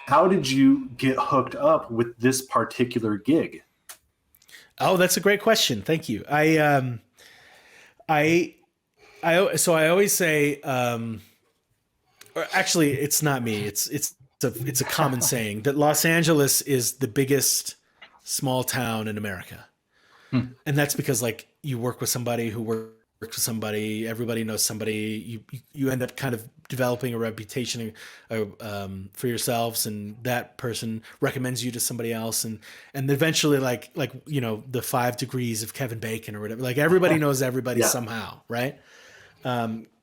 how did you get hooked up with this particular gig? Oh, that's a great question. Thank you. I, so I always say, or actually, it's not me. It's a common saying that Los Angeles is the biggest small town in America, Hmm. and that's because like you work with somebody who works with somebody, everybody knows somebody. You end up kind of developing a reputation for yourselves, and that person recommends you to somebody else, and eventually like the 5 degrees of Kevin Bacon or whatever. Like everybody knows everybody Yeah. somehow, right?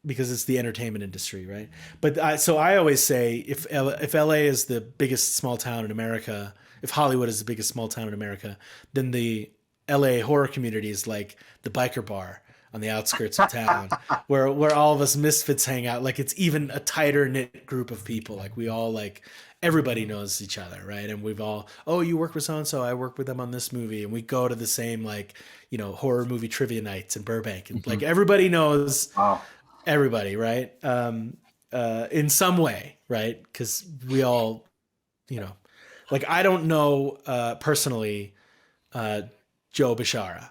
Because it's the entertainment industry, right? But so I always say if LA is the biggest small town in America, if Hollywood is the biggest small town in America, then the LA horror community is like the biker bar on the outskirts of town where all of us misfits hang out. Like it's even a tighter knit group of people. Like we all like everybody knows each other, right? And we've all, oh, you work with so and so, I work with them on this movie, and we go to the same like horror movie trivia nights in Burbank, and like Mhm. everybody knows Wow. everybody, right? In some way, right? Because we all, you know, like I don't know personally uh, Joe Bishara,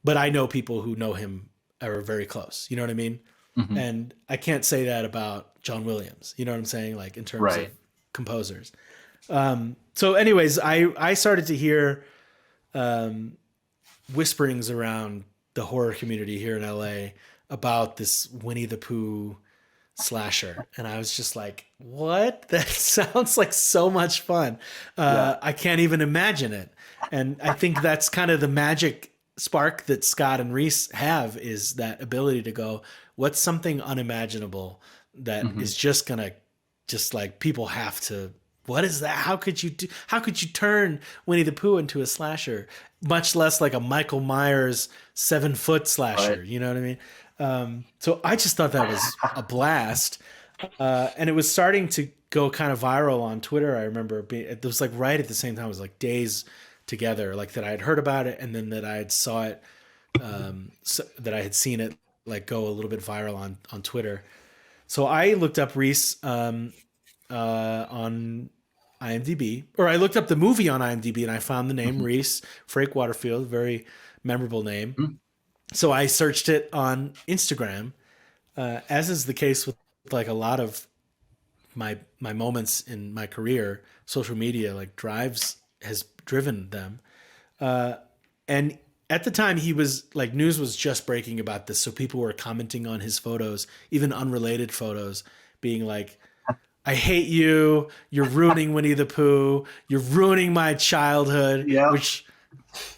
but I know people who know him are very close. You know what I mean? Mhm. And I can't say that about John Williams. You know what I'm saying? Like in terms of Right. composers. So, anyways, I started to hear um, whisperings around the horror community here in LA about this Winnie the Pooh slasher, and I was just like, "What? That sounds like so much fun." Yeah. I can't even imagine it, and I think that's kind of the magic spark that Scott and Reese have is that ability to go, "What's something unimaginable that Mhm. is just gonna, just like people have to." What is that? How could you do? How could you turn Winnie the Pooh into a slasher? Much less like a Michael Myers 7 foot Right. slasher. You know what I mean? So I just thought that was a blast, and it was starting to go kind of viral on Twitter. I remember it was like right at the same time. It was like days together, like that I had heard about it, and then that I had saw it, so, that I had seen it like go a little bit viral on Twitter. So I looked up Reese on IMDb, or I looked up the movie on IMDb, and I found the name Mhm. Reese Frake Waterfield, very memorable name. Mhm. So I searched it on Instagram, as is the case with like a lot of my moments in my career. Social media like drives has driven them, and at the time he was like news was just breaking about this, so people were commenting on his photos, even unrelated photos, being like, I hate you. You're ruining Winnie the Pooh. You're ruining my childhood, Yeah. which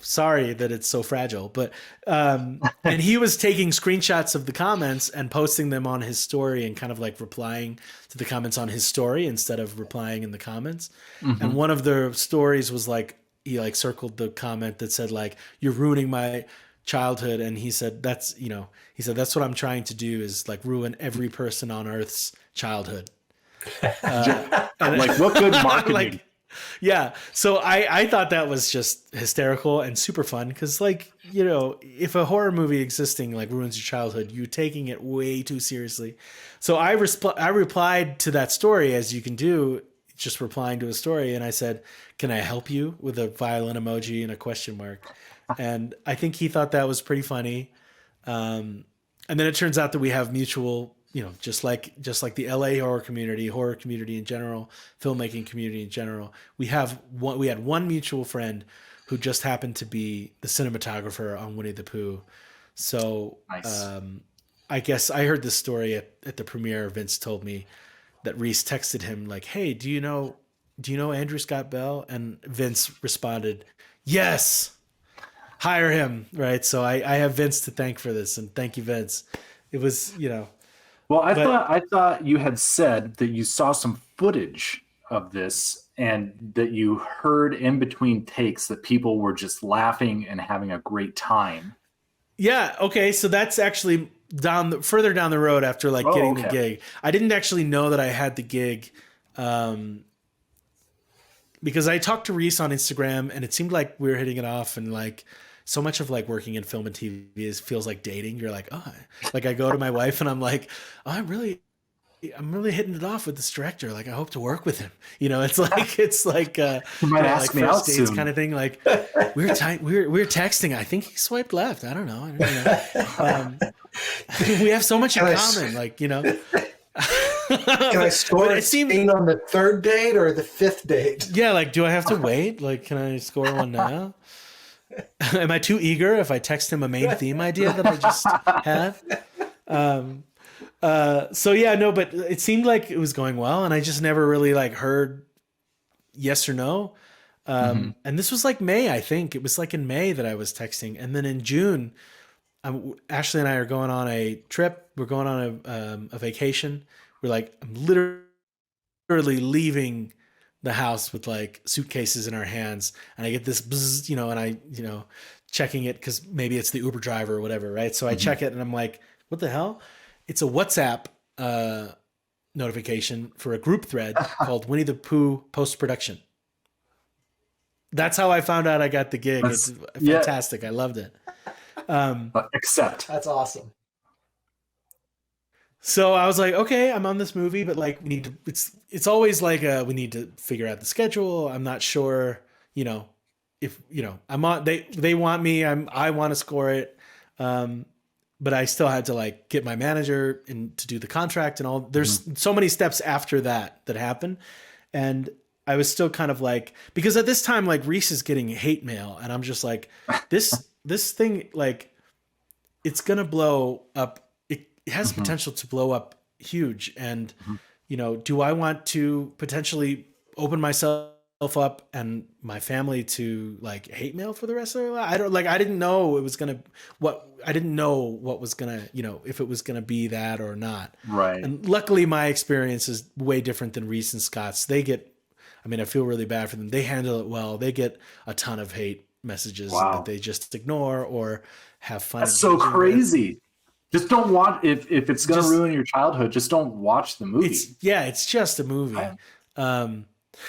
sorry that it's so fragile, but and he was taking screenshots of the comments and posting them on his story and kind of like replying to the comments on his story instead of replying in the comments. And Mhm. one of the stories was like he like circled the comment that said like you're ruining my childhood, and he said he said that's what I'm trying to do is like ruin every person on earth's childhood. Ju- And like what good marketing? like yeah, so I thought that was just hysterical and super fun because like if a horror movie existing like ruins your childhood, you're taking it way too seriously. So I replied to that story as you can do, just replying to a story, and I said, can I help you, with a violin emoji and a question mark. And I think he thought that was pretty funny. And then it turns out that we have mutual, just like the LA horror community in general, filmmaking community in general. We had one mutual friend who just happened to be the cinematographer on Winnie the Pooh. So Nice. I guess I heard this story at the premiere. Vince told me that Reese texted him like, "Hey, do you know Andrew Scott Bell?" And Vince responded, "Yes, hire him." Right. So I have Vince to thank for this, and thank you, Vince. It was, Well, I but thought I thought you had said that you saw some footage of this and that you heard in between takes that people were just laughing and having a great time. yeah. Okay. So that's actually further down the road after like Oh, getting the okay. gig. I didn't actually know that I had the gig. Um, because I talked to Reese on Instagram, and it seemed like we were hitting it off, and like so much of like working in film and TV feels like dating. You're like, oh, like I go to my wife and I'm like, oh, I'm really I'm really hitting it off with this director. Like, I hope to work with him. You know, it's like You might like ask me first out dates kind soon. of thing. Like we're texting. I think he swiped left. I don't know. I don't know. Um, we have so much in Can I common. Like, you know, can I but score a it seemed, scene on the third date or the fifth date? yeah. Like, do I have to wait? Like, can I score one now? Am I too eager if I text him a main theme idea that I just had? Um, so yeah, no, but it seemed like it was going well, and I just never really like heard yes or no. Hmm. And this was like May, I think it was like in May that I was texting, and then in June, Ashley and I are going on a trip. We're going on a vacation. We're like, I'm literally leaving the house with like suitcases in our hands, and I get this buzz, you know, and I, you know, checking it because maybe it's the Uber driver or whatever, right? So I Hmm. check it, and I'm like, what the hell? It's a WhatsApp notification for a group thread called Winnie the Pooh post production. That's how I found out I got the gig. It's Yeah, fantastic. I loved it. Um, accept. That's awesome. So I was like, okay, I'm on this movie, but like we need to, it's always like we need to figure out the schedule. I'm not sure, you know, if you know, I'm on they want me, I want to score it. Um but I still had to like get my manager and to do the contract and all. Mhm. There's so many steps after that happen. And I was still kind of like, because at this time like Reese is getting hate mail and I'm just like, this thing, like, it's gonna blow up. It has Mhm. potential to blow up huge. And Mhm. you know, do I want to potentially open myself up and my family to like hate mail for the rest of their life? I don't like. I didn't know it was gonna I didn't know what was gonna, you know, if it was gonna be that or not. Right. And luckily, my experience is way different than Reese and Scott's. They get, I mean, I feel really bad for them. They handle it well. They get a ton of hate messages that Wow. they just ignore or have fun That's so engaging with. crazy. Just don't watch if it's gonna Just ruin your childhood. Just don't watch the movie. it's just a movie. I- Um,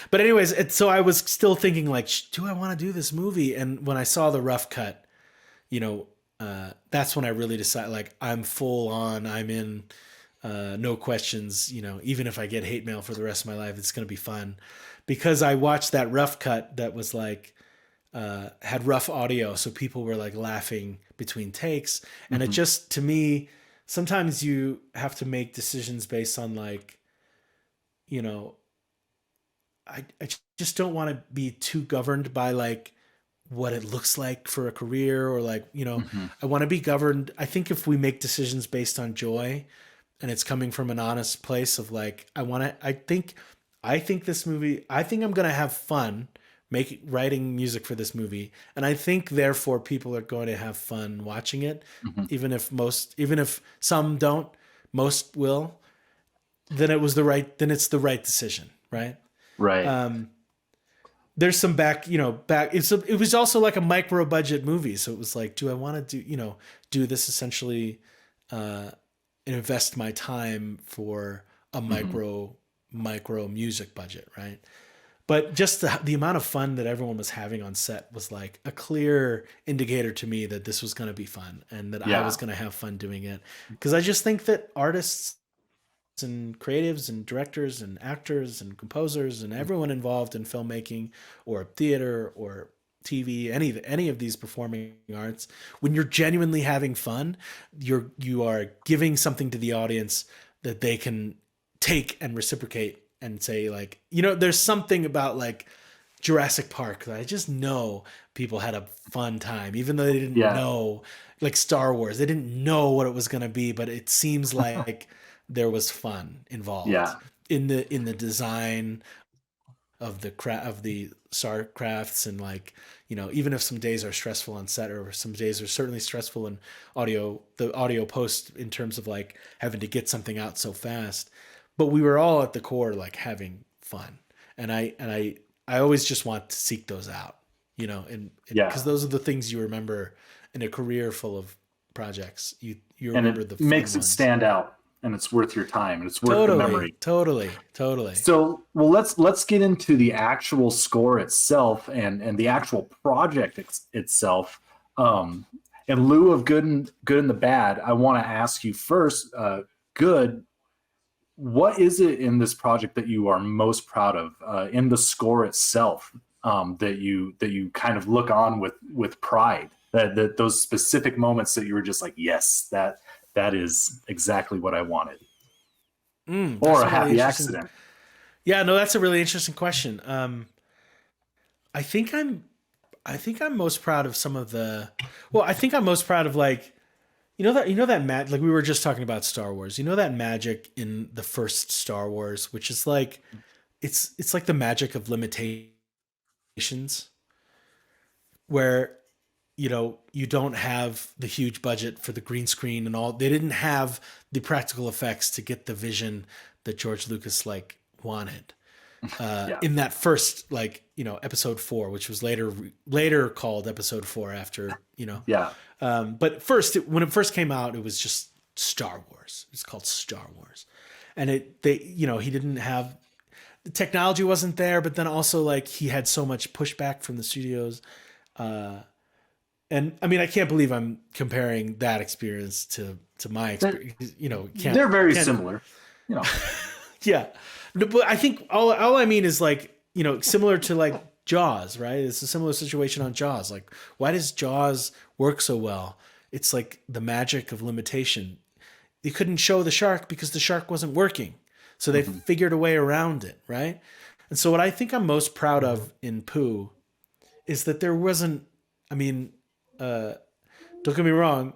but anyways, so I was still thinking like, do I want to do this movie? And when I saw the rough cut, you know, that's when I really decided like I'm full on. I'm in. No questions. You know, even if I get hate mail for the rest of my life, it's going to be fun, because I watched that rough cut that was like had rough audio, so people were like laughing between takes, and it Mhm. just, to me, sometimes you have to make decisions based on like, you know, I just don't want to be too governed by like what it looks like for a career, or like, you know, Mhm. I want to be governed. I think if we make decisions based on joy and it's coming from an honest place of like, I think this movie, I think I'm going to have fun making, writing music for this movie. And I think therefore people are going to have fun watching it. Mhm. Even if some don't, most will, then it's the right decision. Right. Right. Um, there's some it was also like a micro budget movie. So it was like, do I want to do this essentially, uh, invest my time for a Mhm. micro music budget, right? But just the amount of fun that everyone was having on set was like a clear indicator to me that this was going to be fun and that I was Yeah. going to have fun doing it. Because I just think that artists and creatives and directors and actors and composers and everyone involved in filmmaking or theater or TV, any of these performing arts, when you're genuinely having fun, you are giving something to the audience that they can take and reciprocate and say like, you know, there's something about like Jurassic Park that I just know people had a fun time, even though they didn't Yeah. know, like Star Wars, they didn't know what it was going to be, but it seems like there was fun involved Yeah. in the design of of the star crafts. And like, you know, even if some days are stressful on set, or some days are certainly stressful in the audio post, in terms of like having to get something out so fast, but we were all at the core like having fun. And I always just want to seek those out, you know, and because Yeah. those are the things you remember in a career full of projects. You And it remember the fun makes it ones. stand out, and it's worth your time, and it's worth the Totally, memory. totally, totally. So, well, let's get into the actual score itself and the actual project itself. Um, in lieu of good and the bad, I want to ask you first, good. what is it in this project that you are most proud of in the score itself, that you kind of look on with pride, that those specific moments that you were just like, yes, that is exactly what I wanted, or That's a a really happy interesting. accident? Yeah, no, that's a really interesting question. I think I'm I think I'm most proud of some of the. Well, I think I'm most proud of like, like we were just talking about Star Wars. You know that magic in the first Star Wars, which is like, it's like the magic of limitations, where you don't have the huge budget for the green screen and all. They didn't have the practical effects to get the vision that George Lucas like wanted. Yeah. In that first, like, episode 4, which was later called episode 4 after, Yeah. but first, when it first came out, it was just Star Wars. It's called Star Wars. And he didn't have, the technology wasn't there, but then also like he had so much pushback from the studios. And I mean, I can't believe I'm comparing that experience to my experience. They're very similar. Yeah. No, but I think all I mean is like, similar to like Jaws, right? It's a similar situation on Jaws. Like, why does Jaws work so well? It's like the magic of limitation. They couldn't show the shark because the shark wasn't working. So they figured a way around it, right? And so what I think I'm most proud of in Pooh is that there wasn't, I mean, don't get me wrong,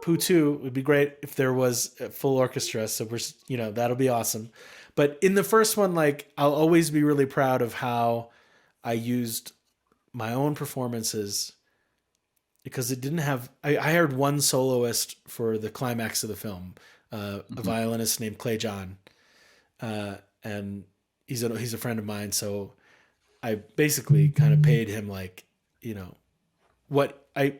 Pooh 2 would be great if there was a full orchestra. So that'll be awesome. But in the first one, like, I'll always be really proud of how I used my own performances, because it didn't have, I hired one soloist for the climax of the film, a violinist named Clay John. And he's a friend of mine. So I basically kind of paid him like, what I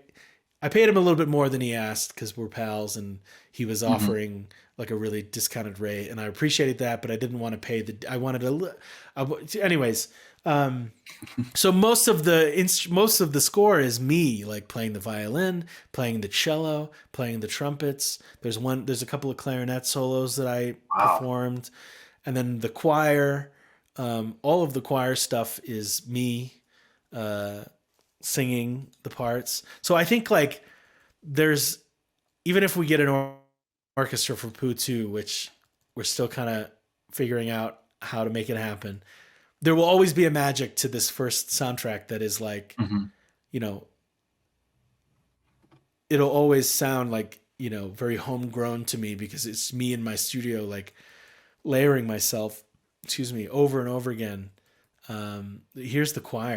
paid him a little bit more than he asked because we're pals, and he was offering like a really discounted rate, and I appreciated that, but I didn't want to pay I wanted anyways. So most of the score is me like playing the violin, playing the cello, playing the trumpets. There's a couple of clarinet solos that I performed, and then the choir. All of the choir stuff is me singing the parts. So I think like there's, even if we get an orchestra for Pooh 2, which we're still kind of figuring out how to make it happen, there will always be a magic to this first soundtrack that is like, it'll always sound like, very homegrown to me, because it's me in my studio, like layering myself, over and over again. Here's the choir.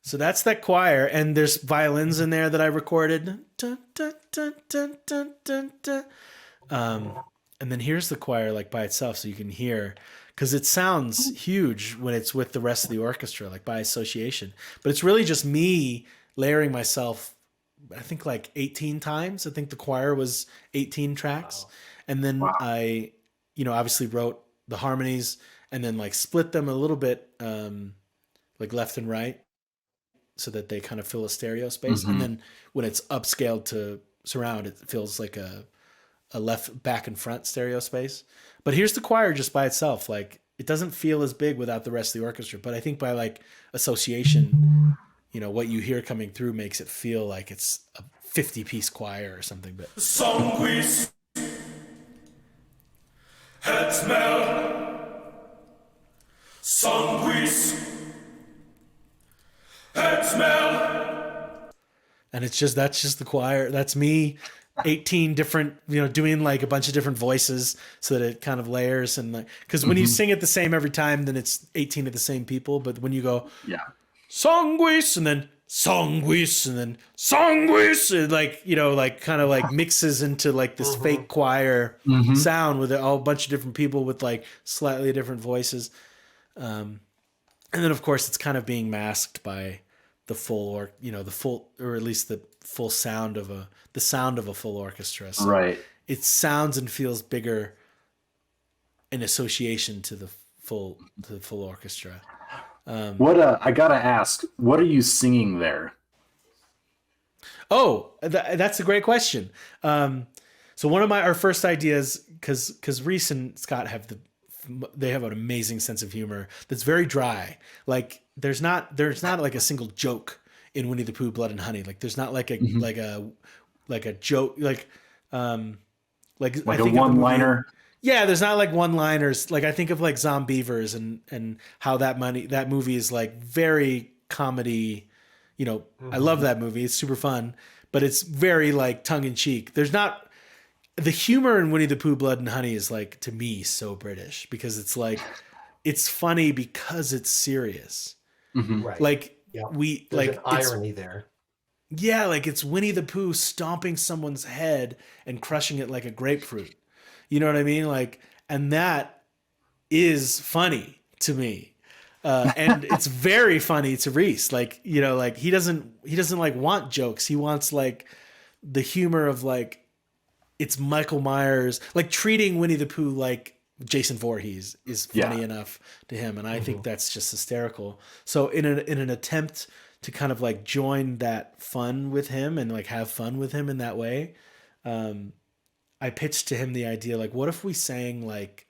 So that's that choir, and there's violins in there that I recorded. And then here's the choir like by itself, so you can hear, because it sounds huge when it's with the rest of the orchestra, like by association. But it's really just me layering myself, I think like 18 times. I think the choir was 18 tracks. And then I, obviously wrote the harmonies and then like split them a little bit, like left and right, so that they kind of fill a stereo space. And then when it's upscaled to surround, it feels like a left, back, and front stereo space. But here's the choir just by itself. Like, it doesn't feel as big without the rest of the orchestra. But I think by like association, what you hear coming through makes it feel like it's a 50-piece choir or something. But Sanguis het smell. Sanguis het smell. And that's just the choir. That's me, 18 different, doing like a bunch of different voices so that it kind of layers. And like, because when you sing it the same every time, then it's 18 of the same people. But when you go, Sanguis, and then Sanguis, and then Sanguis, it like, like kind of like mixes into like this fake choir sound with a bunch of different people with like slightly different voices. And then of course it's kind of being masked by the full, or at least the full sound of the sound of a full orchestra. So Right. it sounds and feels bigger in association to the full orchestra. What I gotta ask, what are you singing there? Oh, that's a great question. So one of our first ideas, because Reese and Scott they have an amazing sense of humor that's very dry. Like there's not like a single joke in Winnie the Pooh, Blood and Honey. Like there's not like a joke like I Like think a of the one-liner? movie. Yeah, there's not like one-liners. Like I think of like Zombievers and how that movie is like very comedy. You know, I love that movie. It's super fun, but it's very like tongue in cheek. There's not the humor in Winnie the Pooh, Blood and Honey is like, to me, so British because it's like, it's funny because it's serious. Right. Like Yeah. we There's like an irony there. Yeah, like it's Winnie the Pooh stomping someone's head and crushing it like a grapefruit. You know what I mean? Like, and that is funny to me. And it's very funny to Reese. Like, you know, like he doesn't like want jokes. He wants like the humor of like, it's Michael Myers, like treating Winnie the Pooh like Jason Voorhees is funny enough to him. And I think that's just hysterical. So in an attempt to kind of like join that fun with him and like have fun with him in that way, I pitched to him the idea, like, what if we sang like,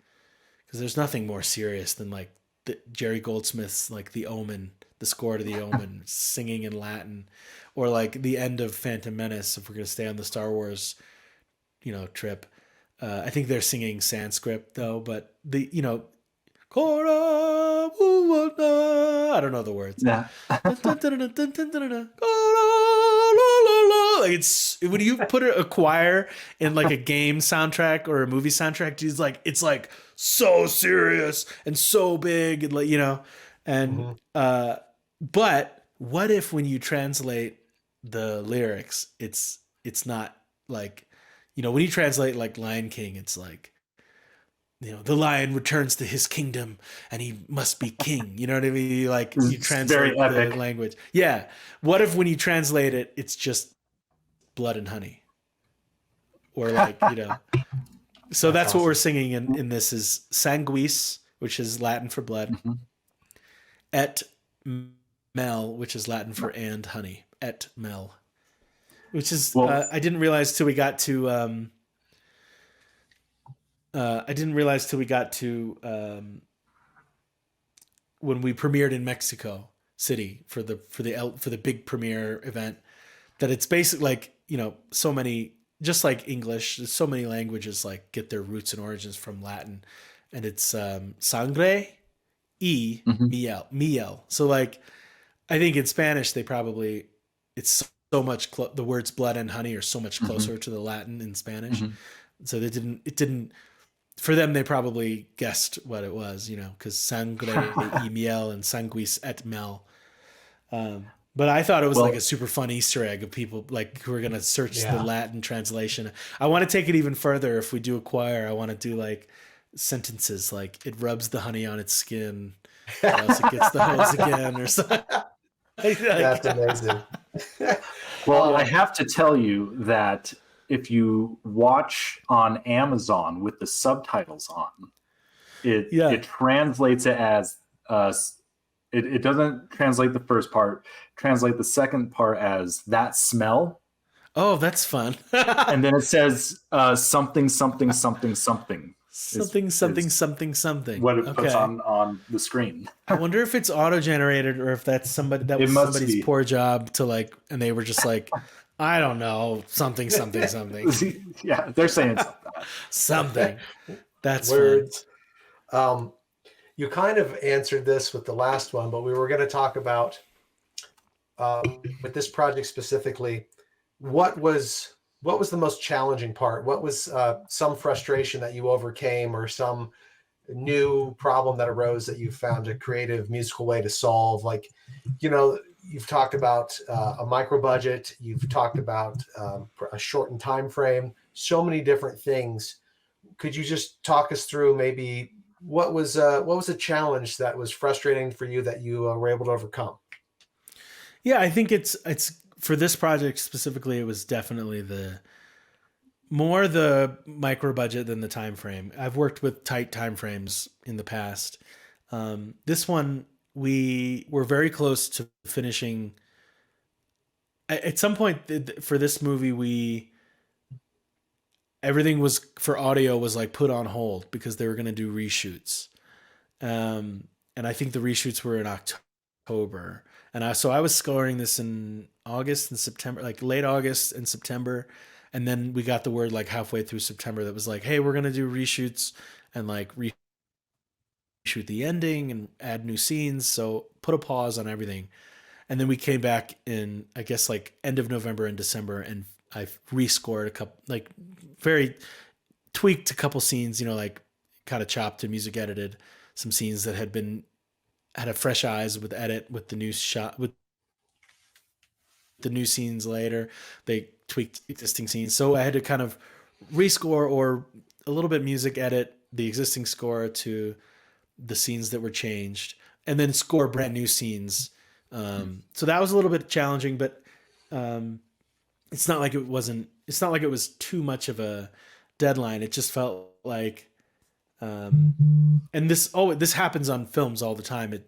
because there's nothing more serious than like Jerry Goldsmith's like The Omen, the score to The Omen, singing in Latin, or like the end of Phantom Menace. If we're gonna stay on the Star Wars, you know, trip, I think they're singing Sanskrit though. But the I don't know the words. Yeah. Like it's when you put a choir in like a game soundtrack or a movie soundtrack, it's like so serious and so big and like, you know, and but what if when you translate the lyrics, it's not like, you know, when you translate like Lion King, it's like, you know, the lion returns to his kingdom and he must be king. You know what I mean? Like you translate the language. Yeah. What if when you translate it, it's just blood and honey? Or like, you know, so that's awesome. What we're singing in this is sanguis, which is Latin for blood, et mel, which is Latin for and honey, et mel, which is, I didn't realize till we got to, when we premiered in Mexico City for the big premiere event, that it's basically like, you know, so many, just like English, so many languages like get their roots and origins from Latin, and it's sangre y miel. So like, I think in Spanish they probably, it's so much the words blood and honey are so much closer to the Latin in Spanish, so it didn't. For them, they probably guessed what it was, you know, because sangre y miel and sanguis et mel. But I thought it was like a super fun Easter egg of people like who are going to search the Latin translation. I want to take it even further. If we do a choir, I want to do like sentences like, it rubs the honey on its skin, or else it gets the hose again, or something. That's amazing. Well, I have to tell you that if you watch on Amazon with the subtitles on, it translates it as it doesn't translate the first part, translate the second part as that smell. Oh, that's fun. And then it says something something something something. Something. What it puts on the screen. I wonder if it's auto-generated or if that's somebody's poor job to like, and they were just like, I don't know, something. Yeah, they're saying something. That's words. You kind of answered this with the last one, but we were going to talk about with this project specifically, what was the most challenging part? What was some frustration that you overcame, or some new problem that arose that you found a creative musical way to solve? Like, you know, you've talked about a micro budget. You've talked about a shortened time frame. So many different things. Could you just talk us through maybe what was a challenge that was frustrating for you that you were able to overcome? Yeah, I think it's for this project specifically. It was definitely more the micro budget than the time frame. I've worked with tight time frames in the past. This one, we were very close to finishing. At some point for this movie, everything was for audio was like put on hold because they were going to do reshoots. And I think the reshoots were in October. So I was scoring this in August and September, like late August and September. And then we got the word like halfway through September that was like, hey, we're going to do reshoots and like reshoot the ending and add new scenes. So put a pause on everything. And then we came back in, I guess, like end of November and December, and I rescored a couple, like very tweaked a couple scenes, like kind of chopped and music edited some scenes that had a fresh eyes with the new shot, with the new scenes later. They tweaked existing scenes. So I had to kind of rescore or a little bit music edit the existing score to the scenes that were changed, and then score brand new scenes. So that was a little bit challenging, but it's not like it was too much of a deadline. It just felt like, and this happens on films all the time.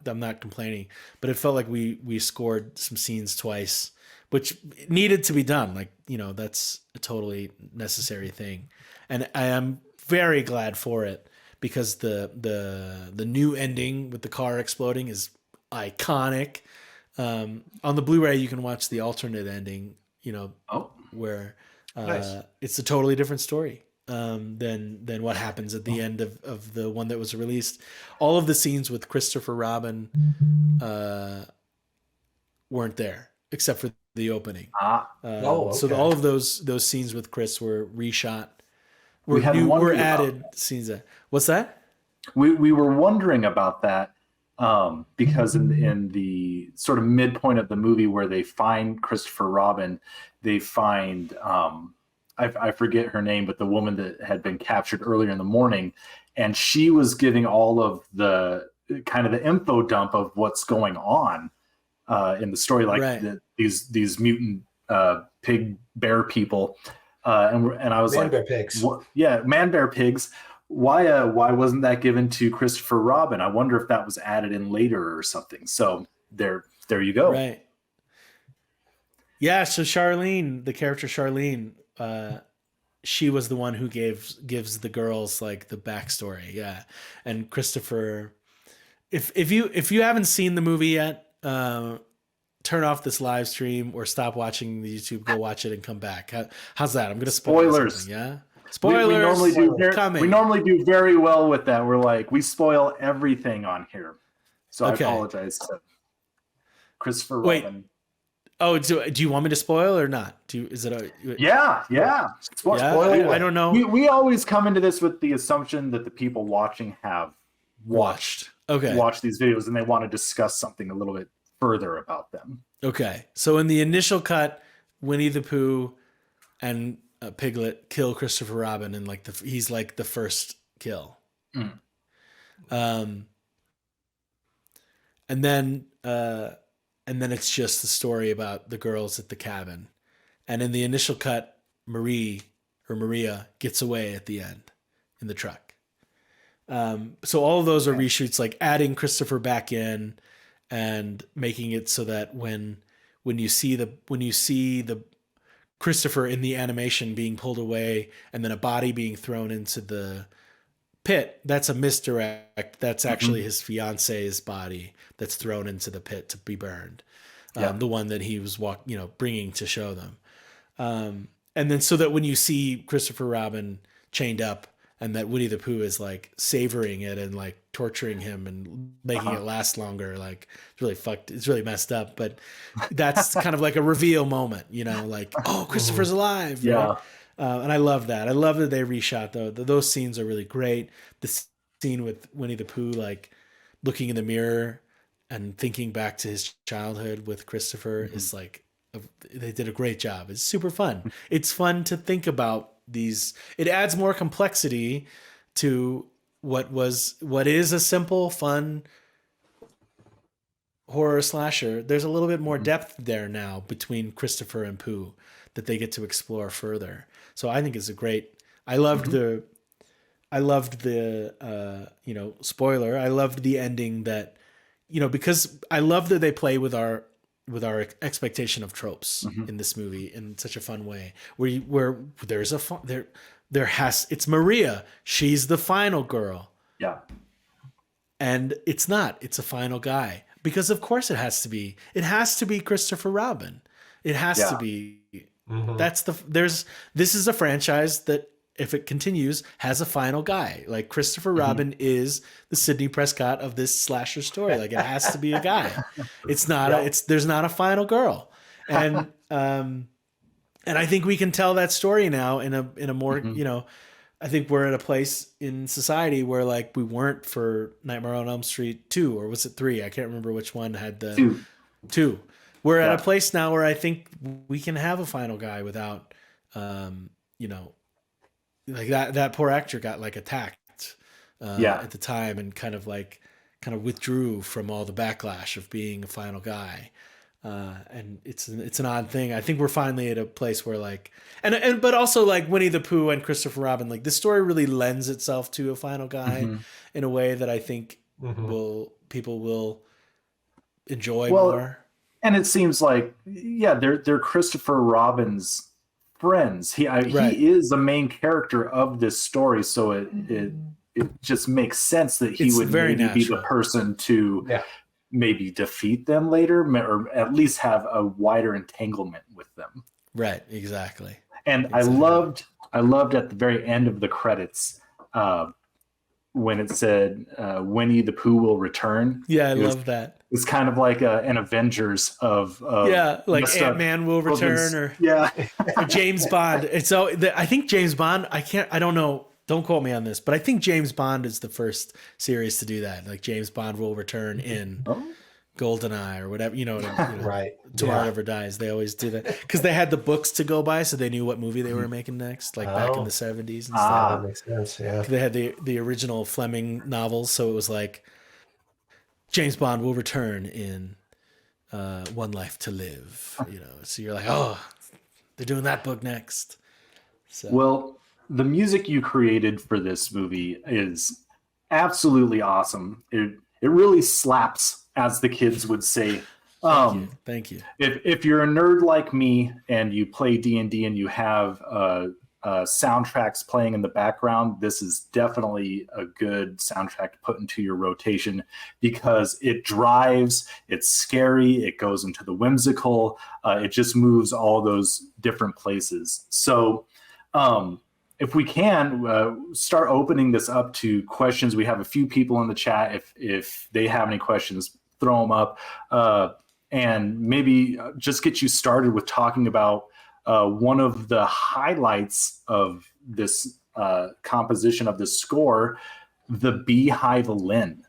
I'm not complaining, but it felt like we scored some scenes twice, which needed to be done. Like, that's a totally necessary thing. And I am very glad for it, because the new ending with the car exploding is iconic. On the Blu-ray, you can watch the alternate ending, where Nice. it's a totally different story than what happens at the end of the one that was released. All of the scenes with Christopher Robin weren't there except for the opening. Okay. So all of those scenes with Chris were reshot. We Were added scenes. What's that? We were wondering about that, because in the sort of midpoint of the movie where they find Christopher Robin, they find I forget her name, but the woman that had been captured earlier in the morning, and she was giving all of the kind of the info dump of what's going on in the story, like Right. these mutant pig bear people, and I was Man like, bear pigs. yeah, man bear pigs. Why wasn't that given to Christopher Robin? I wonder if that was added in later or something. So there you go. Right. Yeah. So Charlene, the character Charlene, she was the one who gives the girls like the backstory. Yeah. And Christopher, if you haven't seen the movie yet, turn off this live stream or stop watching the YouTube, go watch it and come back. How's that? I'm going to spoil Spoilers. something, yeah. Spoilers. We normally do very well with that. We're like, we spoil everything on here. So Okay. I apologize to Christopher Wait. Robin. Oh, do you want me to spoil or not? Yeah. Yeah? Spoiler I don't know. We always come into this with the assumption that the people watching have Watched. Okay. watched these videos and they want to discuss something a little bit further about them. Okay. So in the initial cut, Winnie-the-Pooh and Piglet kill Christopher Robin, and like he's like the first kill. Mm. And then it's just the story about the girls at the cabin. And in the initial cut, Maria gets away at the end in the truck. So all of those are reshoots, like adding Christopher back in and making it so that when you see the Christopher in the animation being pulled away and then a body being thrown into the pit, that's a misdirect. That's actually his fiance's body that's thrown into the pit to be burned. The one that he was bringing to show them. And then so that when you see Christopher Robin chained up and that Winnie-the-Pooh is like savoring it and like torturing him and making it last longer, like it's really fucked. It's really messed up, but that's kind of like a reveal moment, like, oh, Christopher's alive. Yeah. Right? And I love that. I love that they reshot though. Those scenes are really great. The scene with Winnie-the-Pooh, like looking in the mirror and thinking back to his childhood with Christopher is like, they did a great job. It's super fun. It's fun to think about these. It adds more complexity to what is a simple, fun horror slasher. There's a little bit more depth there now between Christopher and Pooh. that they get to explore further. So I think it's a great. I loved the spoiler. I loved the ending that, because I love that they play with our expectation of tropes in this movie in such a fun way, where there's it's Maria. She's the final girl. Yeah. And it's not. It's a final guy. Because of course it has to be. It has to be Christopher Robin. It has to be. This is a franchise that, if it continues, has a final guy. Like Christopher Robin is the Sidney Prescott of this slasher story. Like it has to be a guy. It's not there's not a final girl. And I think we can tell that story now in a more, I think we're at a place in society where like we weren't for Nightmare on Elm Street 2, or was it 3? I can't remember which one had the 2. We're at a place now where I think we can have a final guy without, like that poor actor got like attacked at the time and kind of withdrew from all the backlash of being a final guy. And it's an odd thing. I think we're finally at a place where like, but also like Winnie-the-Pooh and Christopher Robin, like this story really lends itself to a final guy in a way that I think people will enjoy more. And it seems like, they're Christopher Robin's friends. He is the main character of this story. So it just makes sense that he would maybe be the person to maybe defeat them later, or at least have a wider entanglement with them. Right. Exactly. And I loved at the very end of the credits, when it said Winnie-the-Pooh will return. Yeah, I love that. It's kind of like an Avengers of like Ant-Man will return, or or James Bond. And so I think James Bond. I don't know. Don't quote me on this, but I think James Bond is the first series to do that. Like James Bond will return in GoldenEye or whatever. Right. Tomorrow Never Dies. They always do that because they had the books to go by, so they knew what movie they were making next. Like back in the 70s and stuff. That makes sense. Yeah. They had the original Fleming novels, so it was like James Bond will return in One Life to Live. So you're like, oh, they're doing that book next. So. Well, the music you created for this movie is absolutely awesome. It really slaps, as the kids would say. Thank you. If you're a nerd like me and you play D&D and you have soundtracks playing in the background, this is definitely a good soundtrack to put into your rotation because it drives, it's scary, it goes into the whimsical, it just moves all those different places. So if we can start opening this up to questions. We have a few people in the chat. If they have any questions, throw them up, and maybe just get you started with talking about one of the highlights of this composition of this score, the Beehive Lynn.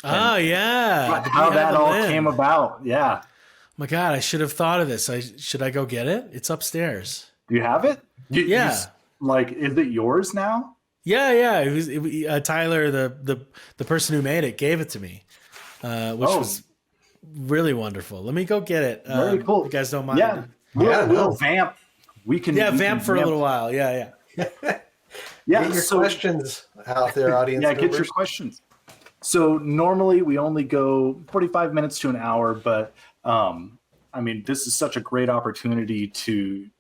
Oh yeah, how that all came about. Yeah. Oh my God, I should have thought of this. Should I go get it? It's upstairs. Do you have it? Is it yours now? Yeah. It was Tyler, the person who made it, gave it to me, which was really wonderful. Let me go get it. Very cool. You guys don't mind? Yeah. We'll vamp. We can vamp for a little while. Yeah. Get your questions out there, audience. Get your questions. So normally we only go 45 minutes to an hour, but this is such a great opportunity to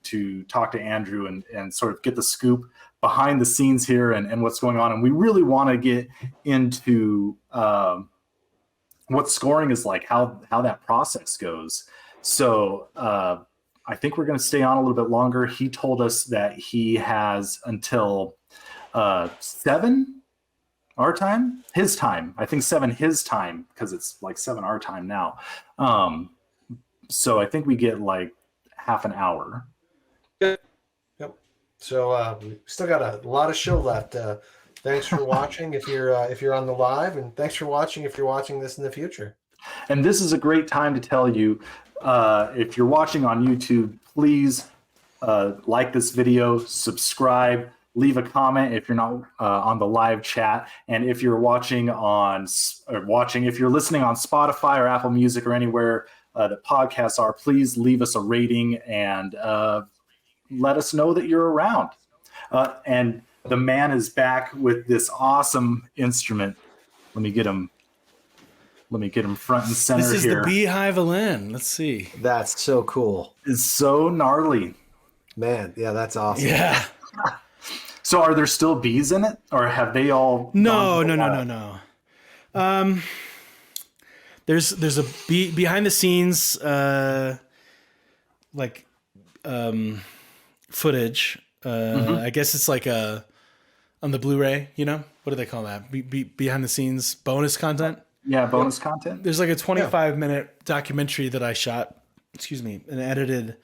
talk to Andrew and sort of get the scoop behind the scenes here and what's going on. And we really want to get into what scoring is like, how that process goes. So I think we're going to stay on a little bit longer. He told us that he has until 7 our time, his time. I think 7 his time because it's like 7 our time now. So I think we get like half an hour. Yep. So we still got a lot of show left. Thanks for watching if you're on the live, and thanks for watching if you're watching this in the future. And this is a great time to tell you, if you're watching on YouTube, please like this video, subscribe, leave a comment if you're not on the live chat, and if you're if you're listening on Spotify or Apple Music or anywhere that podcasts are, please leave us a rating and let us know that you're around. And the man is back with this awesome instrument. Let me get him front and center This is here. the beehive-a-lin. Let's see. That's so cool. It's so gnarly. Man, yeah, that's awesome. Yeah. So are there still bees in it, or have they all? No. gone to the wild? There's a behind the scenes footage. I guess it's like on the Blu-ray. You know, what do they call that? Behind the scenes bonus content. Yeah, bonus content. There's like a 25-minute documentary that I shot. Excuse me, and edited.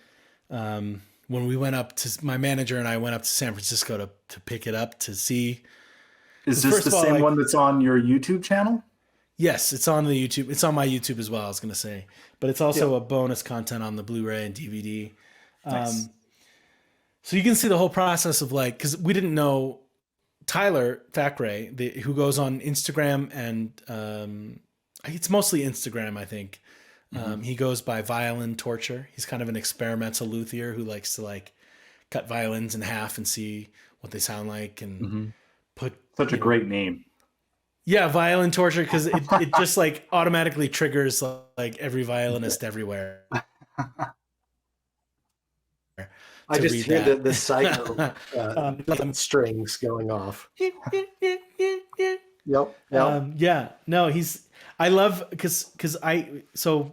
When we went up to, my manager and I went up to San Francisco to pick it up to see. Is this the same one that's on your YouTube channel? Yes, it's on the YouTube. It's on my YouTube as well, I was going to say. But it's also a bonus content on the Blu-ray and DVD. Nice. So you can see the whole process of like, because we didn't know Tyler Thackeray, who goes on Instagram and it's mostly Instagram, I think. He goes by Violin Torture. He's kind of an experimental luthier who likes to like cut violins in half and see what they sound like and put Such a great name. Yeah, Violin Torture, because it just like automatically triggers like every violinist everywhere. I just hear the psycho strings going off. Yep. Yeah, no, I love because so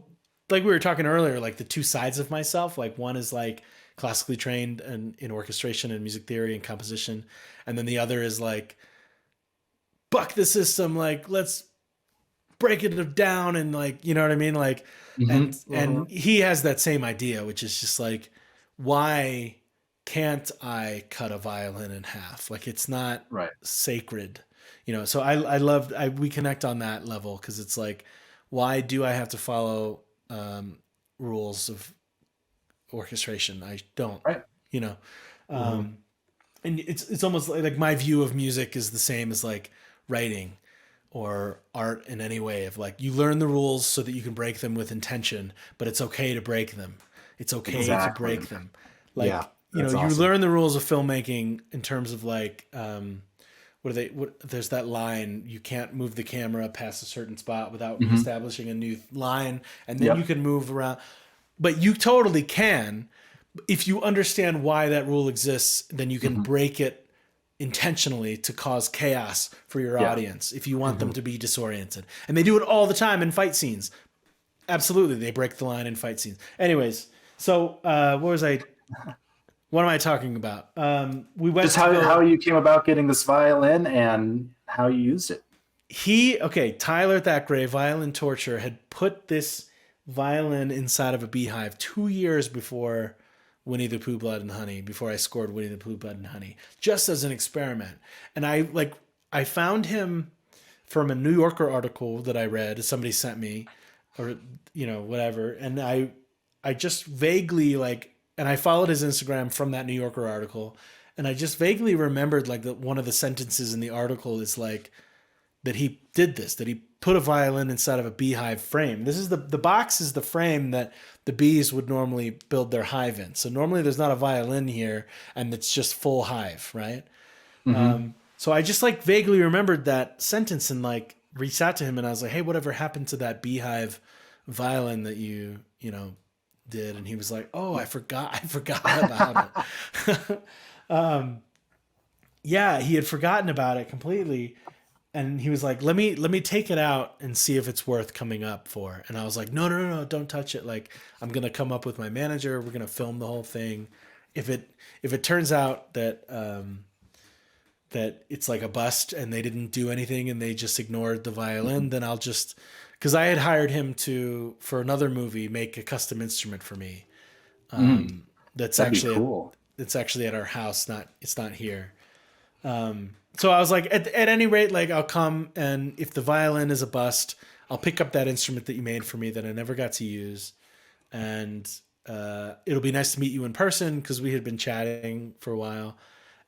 like we were talking earlier, like the two sides of myself, like one is like classically trained and in orchestration and music theory and composition, and then the other is like buck the system, like let's break it down and like, you know what I mean, like and he has that same idea, which is just like, why can't I cut a violin in half? Like it's not sacred, you know. So we connect on that level, because it's like, why do I have to follow rules of orchestration? I don't, you know. And it's almost like my view of music is the same as like writing or art in any way, of like, you learn the rules so that you can break them with intention, but it's okay to break them. It's okay to break them. Like, you know, you learn the rules of filmmaking in terms of like, there's that line, you can't move the camera past a certain spot without establishing a new line, and then you can move around. But you totally can. If you understand why that rule exists, then you can break it intentionally to cause chaos for your audience if you want them to be disoriented. And they do it all the time in fight scenes. Absolutely, they break the line in fight scenes. Anyways, so what am I talking about? We went just how you came about getting this violin and how you used it. Tyler Thackeray, Violin Torture, had put this violin inside of a beehive 2 years before Winnie-the-Pooh Blood and Honey, before I scored Winnie-the-Pooh Blood and Honey, just as an experiment. And I found him from a New Yorker article that I read, somebody sent me, or, you know, whatever. And I just vaguely and I followed his Instagram from that New Yorker article. And I just vaguely remembered like one of the sentences in the article is like, that he did this, that he put a violin inside of a beehive frame. This is the box is the frame that the bees would normally build their hive in. So normally there's not a violin here, and it's just full hive, right? So I just like vaguely remembered that sentence and like reached out to him, and I was like, hey, whatever happened to that beehive violin that you know, did? And he was like, oh, I forgot about it. Yeah, he had forgotten about it completely. And he was like, let me take it out and see if it's worth coming up for. And I was like, no, don't touch it. Like, I'm going to come up with my manager. We're going to film the whole thing. If it turns out that that it's like a bust and they didn't do anything and they just ignored the violin, then I'll just, because I had hired him for another movie, make a custom instrument for me. That'd actually cool. It's actually at our house. It's not here. So I was like, at any rate, like, I'll come, and if the violin is a bust, I'll pick up that instrument that you made for me that I never got to use. And it'll be nice to meet you in person, because we had been chatting for a while.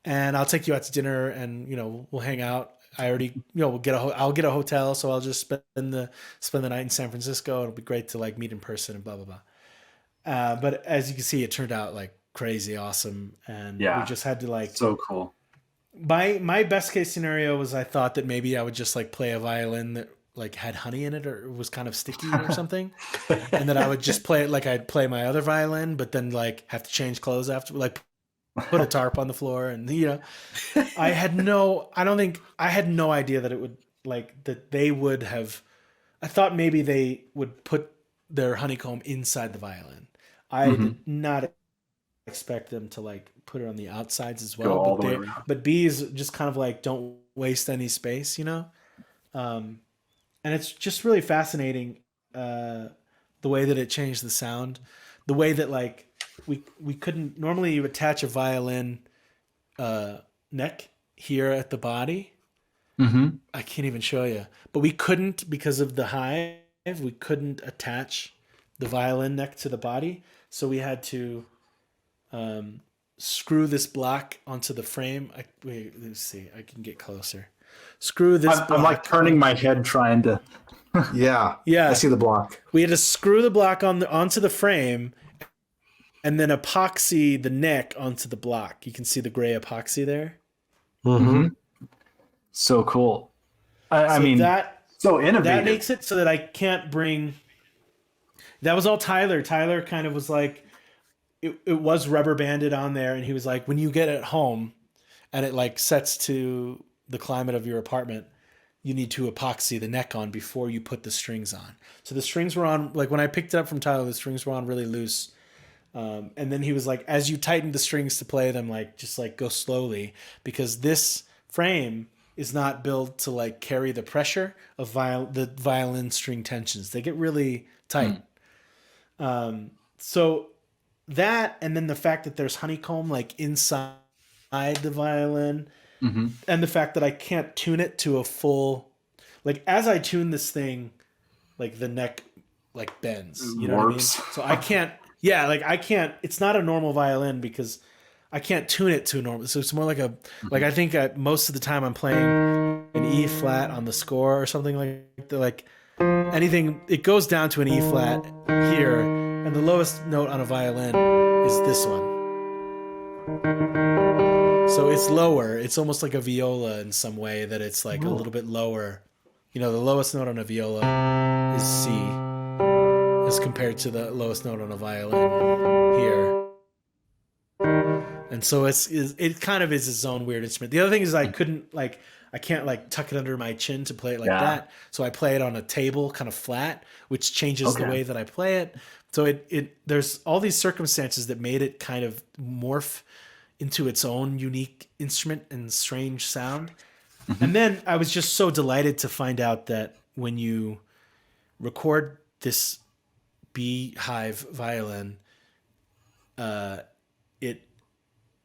And I'll take you out to dinner, and, you know, we'll hang out. I already, you know, I'll get a hotel, so I'll just spend the night in San Francisco. It'll be great to like meet in person and blah, blah, blah. But as you can see, it turned out like crazy awesome, and we Yeah. just had to like. So cool. My best case scenario was I thought that maybe I would just like play a violin that like had honey in it or was kind of sticky or something, and that I would just play it like I'd play my other violin, but then like have to change clothes after, like put a tarp on the floor, and I had no idea that it would like that they would have. I thought maybe they would put their honeycomb inside the violin. I did not expect them to like put it on the outsides as well. Go all the way around. But bees just kind of like don't waste any space, and it's just really fascinating the way that it changed the sound, the way that like we couldn't normally you attach a violin neck here at the body. I can't even show you, but we couldn't because of the hive. We couldn't attach the violin neck to the body, so we had to screw this block onto the frame. Wait, let's see. I can get closer. Screw this. I'm like turning my head trying to. Yeah. Yeah. I see the block. We had to screw the block onto the frame, and then epoxy the neck onto the block. You can see the gray epoxy there. So cool. I mean, so innovative. That makes it so that I can't bring. That was all Tyler. Tyler kind of was like, it was rubber banded on there, and he was like, when you get it home, and it like sets to the climate of your apartment, you need to epoxy the neck on before you put the strings on. So the strings were on, like when I picked it up from Tyler, the strings were on really loose. And then he was like, as you tighten the strings to play them, like just like go slowly, because this frame is not built to like carry the pressure of the violin string tensions. They get really tight. So that, and then the fact that there's honeycomb like inside the violin, and the fact that I can't tune it to a full, like as I tune this thing, like the neck like bends, you know what I mean? So I can't, I can't, it's not a normal violin because I can't tune it to a normal. So it's more like like I think most of the time I'm playing an E flat on the score or something like anything. It goes down to an E flat here, and the lowest note on a violin is this one. So it's lower. It's almost like a viola in some way, that it's like a little bit lower. The lowest note on a viola is C as compared to the lowest note on a violin here. And so it kind of is its own weird instrument. The other thing is I can't like tuck it under my chin to play it like that. So I play it on a table kind of flat, which changes the way that I play it. So there's all these circumstances that made it kind of morph into its own unique instrument and strange sound. And then I was just so delighted to find out that when you record this beehive violin,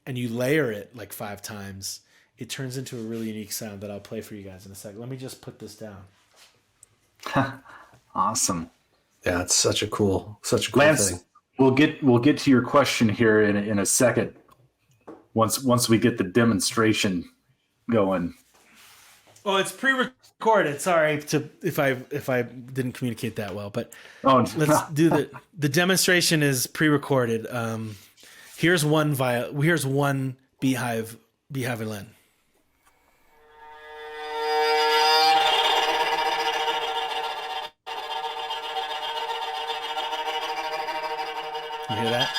and you layer it like 5 times, it turns into a really unique sound that I'll play for you guys in a second. Let me just put this down. Awesome. Yeah, it's such a cool Lance, thing. we'll get to your question here in a second. Once we get the demonstration going. Oh, it's pre-recorded. Sorry if I didn't communicate that well, but let's do the demonstration is pre-recorded. Here's one beehive violin. You hear that?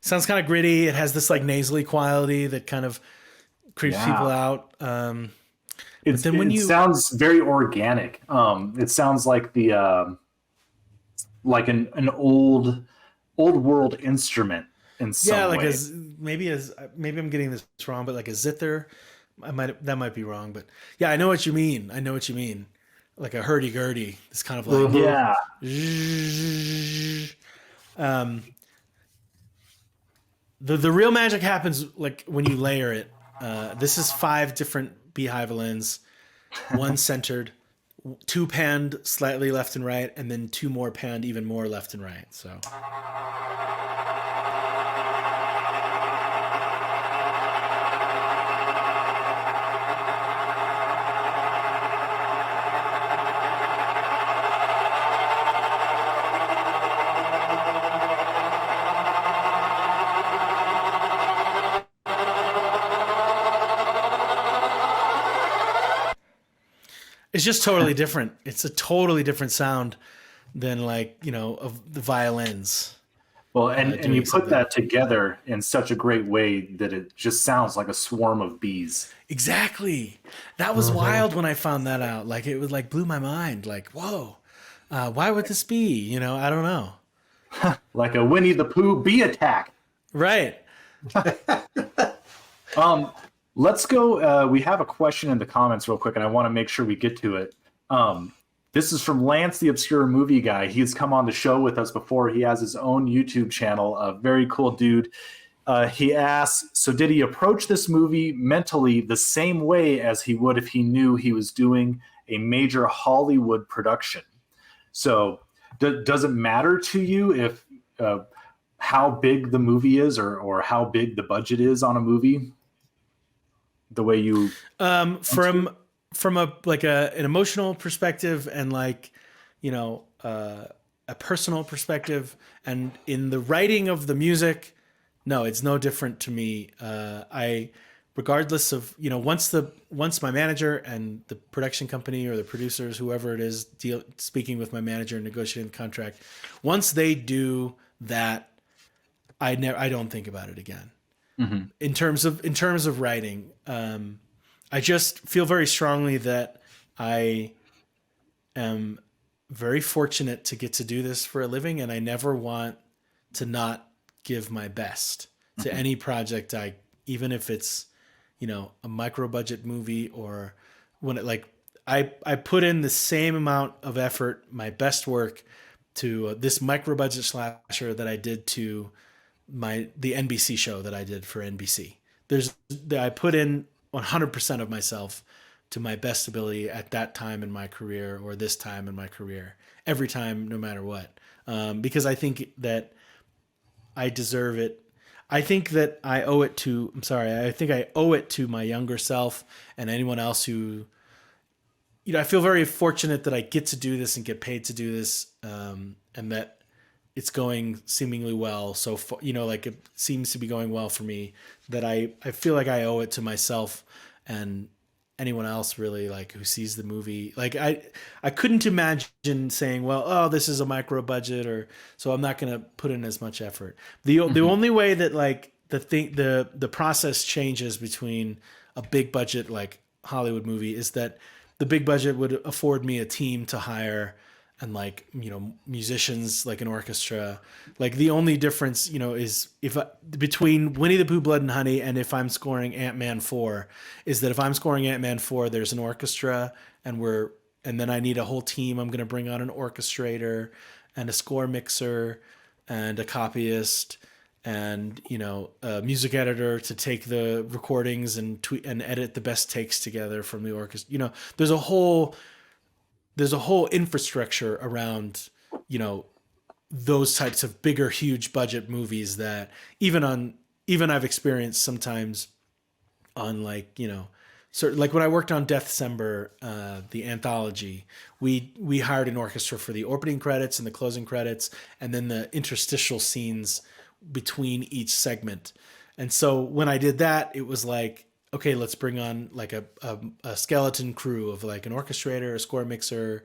Sounds kind of gritty. It has this like nasally quality that kind of creeps people out. It sounds very organic. It sounds like the like an old world instrument in some way. Maybe I'm getting this wrong, but like a zither, that might be wrong, but yeah, I know what you mean. Like a hurdy-gurdy. It's kind of like The real magic happens like when you layer it. This is 5 different beehive violins, 1 centered, 2 panned slightly left and right, and then 2 more panned even more left and right. So. It's just totally different. It's a totally different sound than like, of the violins. Well, and Doing you put something. that together in such a great way that it just sounds like a swarm of bees. Exactly. That was wild when I found that out. Like it was like blew my mind. Like, whoa, why would this be? I don't know. Like a Winnie-the-Pooh bee attack. Right. Let's go. We have a question in the comments real quick, and I want to make sure we get to it. This is from Lance, the Obscure Movie Guy. He's come on the show with us before. He has his own YouTube channel. A very cool dude. He asks, so did he approach this movie mentally the same way as he would if he knew he was doing a major Hollywood production? So does it matter to you if how big the movie is or how big the budget is on a movie? The way you From a like an emotional perspective and like a personal perspective, and in the writing of the music, no, it's no different to me. I regardless of once my manager and the production company or the producers, whoever it is, speaking with my manager and negotiating the contract, once they do that, I don't think about it again. Mm-hmm. In terms of writing, I just feel very strongly that I am very fortunate to get to do this for a living, and I never want to not give my best to any project even if it's a micro budget movie, or when I put in the same amount of effort, my best work, to this micro budget slasher that I did to the NBC show that I did for NBC. I put in 100% of myself to my best ability at that time in my career, or this time in my career, every time, no matter what. Because I think that I deserve it. I think that I owe it to, I think I owe it to my younger self and anyone else who, I feel very fortunate that I get to do this and get paid to do this. And that it's going seemingly well. So, like it seems to be going well for me, that I feel like I owe it to myself and anyone else really, like, who sees the movie. Like I couldn't imagine saying, well, oh, this is a micro budget, so I'm not going to put in as much effort. The only way that like the process changes between a big budget, like Hollywood movie, is that the big budget would afford me a team to hire, and like, musicians, like an orchestra. Like the only difference, is between Winnie-the-Pooh, Blood and Honey, and if I'm scoring Ant-Man 4, is that if I'm scoring Ant-Man 4, there's an orchestra, and then I need a whole team. I'm going to bring on an orchestrator and a score mixer and a copyist and, a music editor to take the recordings and tweet and edit the best takes together from the orchestra. There's a whole infrastructure around, those types of bigger, huge budget movies that even I've experienced sometimes on like, certain, like when I worked on Deathcember, the anthology, we hired an orchestra for the opening credits and the closing credits, and then the interstitial scenes between each segment. And so when I did that, it was like, okay, let's bring on like a skeleton crew of like an orchestrator, a score mixer,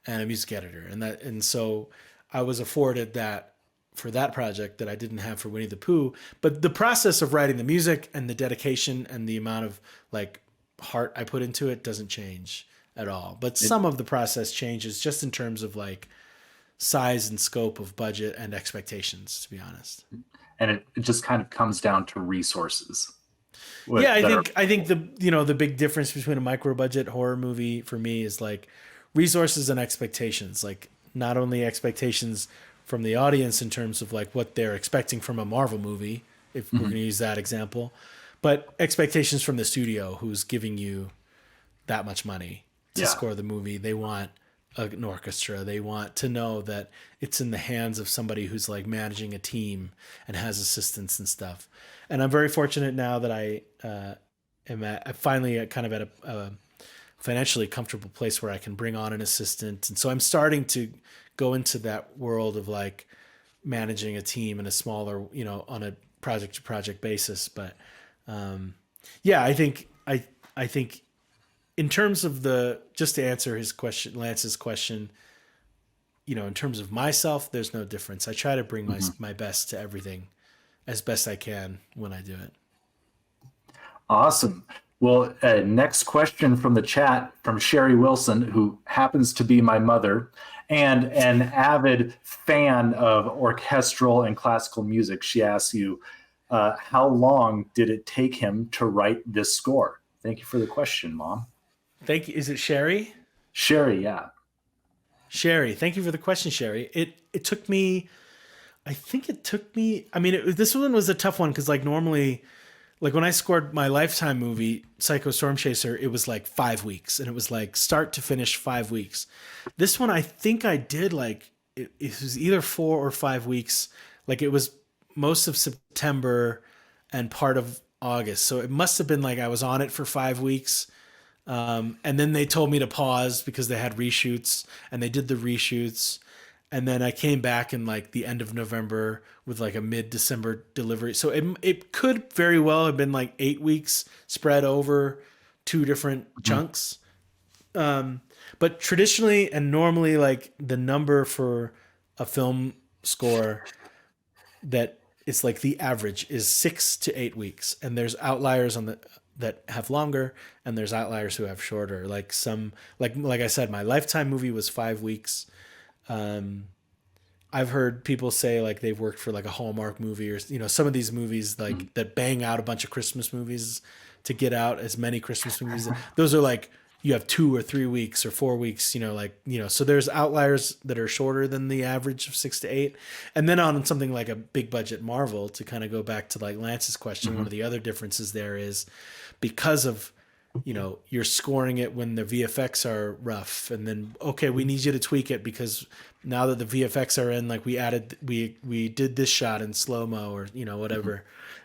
and a music editor. And so I was afforded that for that project that I didn't have for Winnie-the-Pooh. But the process of writing the music and the dedication and the amount of like heart I put into it doesn't change at all. But some of the process changes just in terms of like size and scope of budget and expectations, to be honest. And it just kind of comes down to resources. Yeah, I think the big difference between a micro budget horror movie for me is like resources and expectations. Like not only expectations from the audience in terms of like what they're expecting from a Marvel movie, if we're going to use that example, but expectations from the studio who's giving you that much money to score the movie. They want an orchestra. They want to know that it's in the hands of somebody who's like managing a team and has assistants and stuff. And I'm very fortunate now that I am finally kind of at a financially comfortable place where I can bring on an assistant. And so I'm starting to go into that world of like managing a team in a smaller, on a project to project basis. But I think in terms of just to answer his question, Lance's question, in terms of myself, there's no difference. I try to bring my best to everything as best I can when I do it. Awesome. Well, next question from the chat from Sherry Wilson, who happens to be my mother and an avid fan of orchestral and classical music. She asks you, how long did it take him to write this score? Thank you for the question, Mom. Thank you. Is it Sherry? Sherry, yeah. Sherry, thank you for the question, Sherry. It took me, I think it took me, I mean, this one was a tough one because like normally, like when I scored my Lifetime movie, Psycho Storm Chaser, it was like 5 weeks and it was like start to finish 5 weeks. This one, I think I did like, it was either 4 or 5 weeks. Like it was most of September and part of August. So it must have been like I was on it for 5 weeks. And then they told me to pause because they had reshoots and they did the reshoots. And then I came back in like the end of November with like a mid-December delivery. So it could very well have been like 8 weeks spread over 2 different chunks. But traditionally and normally like the number for a film score that it's like the average is 6 to 8 weeks. And there's outliers that have longer and there's outliers who have shorter. Like like I said, my Lifetime movie was 5 weeks. I've heard people say like they've worked for like a Hallmark movie or, some of these movies like that bang out a bunch of Christmas movies to get out as many Christmas movies. Those are like, you have 2 or 3 weeks or 4 weeks, so there's outliers that are shorter than the average of 6 to 8. And then on something like a big budget Marvel, to kind of go back to like Lance's question, one of the other differences there is because of, you're scoring it when the VFX are rough and then, okay, we need you to tweak it because now that the VFX are in, like we did this shot in slow-mo or, whatever.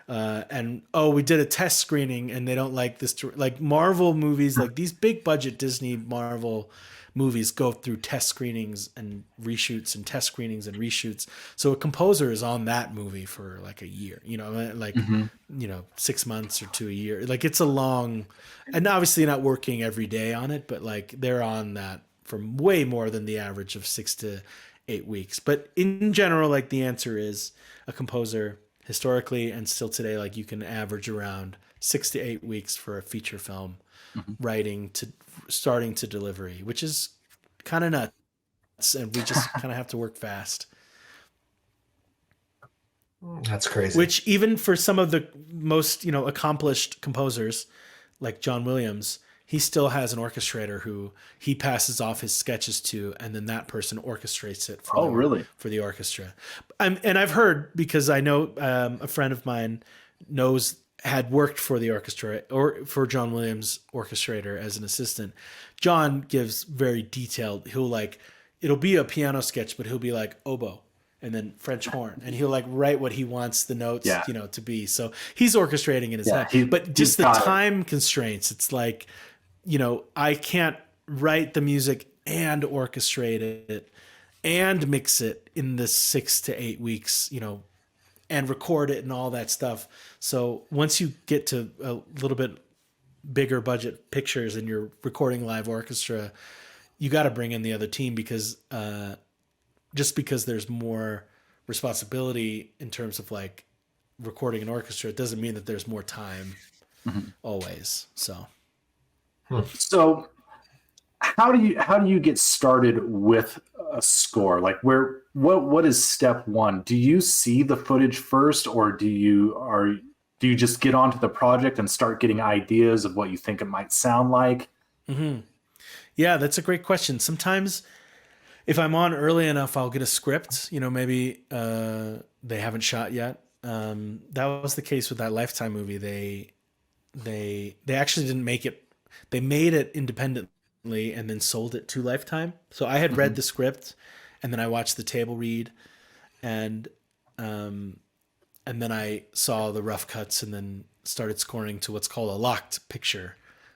And we did a test screening and they don't like this, like Marvel movies, like these big budget Disney Marvel movies go through test screenings and reshoots and test screenings and reshoots. So a composer is on that movie for like a year, 6 months or to a year. Like it's a long, and obviously not working every day on it, but like they're on that for way more than the average of 6 to 8 weeks. But in general, like the answer is a composer historically and still today, like you can average around 6 to 8 weeks for a feature film writing to starting to delivery, which is kind of nuts. And we just kind of have to work fast. That's crazy. Which even for some of the most, accomplished composers like John Williams, he still has an orchestrator who he passes off his sketches to, and then that person orchestrates it for the orchestra. And I've heard, because I know a friend of mine had worked for the orchestra or for John Williams' orchestrator as an assistant. John gives very detailed, it'll be a piano sketch, but he'll be like oboe and then French horn, and he'll like write what he wants the notes, to be. So he's orchestrating in his head, but just the time constraints. It's like, I can't write the music and orchestrate it and mix it in the 6 to 8 weeks, and record it and all that stuff. So once you get to a little bit bigger budget pictures and you're recording live orchestra, you got to bring in the other team because just because there's more responsibility in terms of like recording an orchestra, it doesn't mean that there's more time always. So how do you get started with a score? Like what is step one? Do you see the footage first, or do you just get onto the project and start getting ideas of what you think it might sound like? Yeah, that's a great question. Sometimes if I'm on early enough, I'll get a script, maybe they haven't shot yet. That was the case with that Lifetime movie. They actually didn't make it. They made it independently and then sold it to Lifetime. So I had read the script and then I watched the table read and then I saw the rough cuts and then started scoring to what's called a locked picture,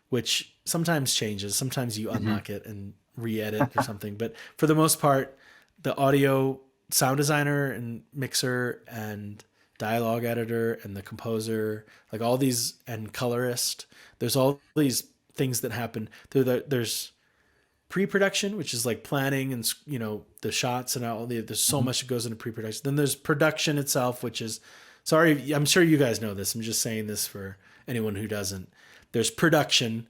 which sometimes changes. Sometimes you unlock it and re-edit or something. But for the most part, the audio sound designer and mixer and dialogue editor and the composer, like all these, and colorist, there's all these things that happen. There's pre-production, which is like planning and, you know, the shots and all there's so much that goes into pre-production. Then there's production itself, which is, sorry, I'm sure you guys know this. I'm just saying this for anyone who doesn't. There's production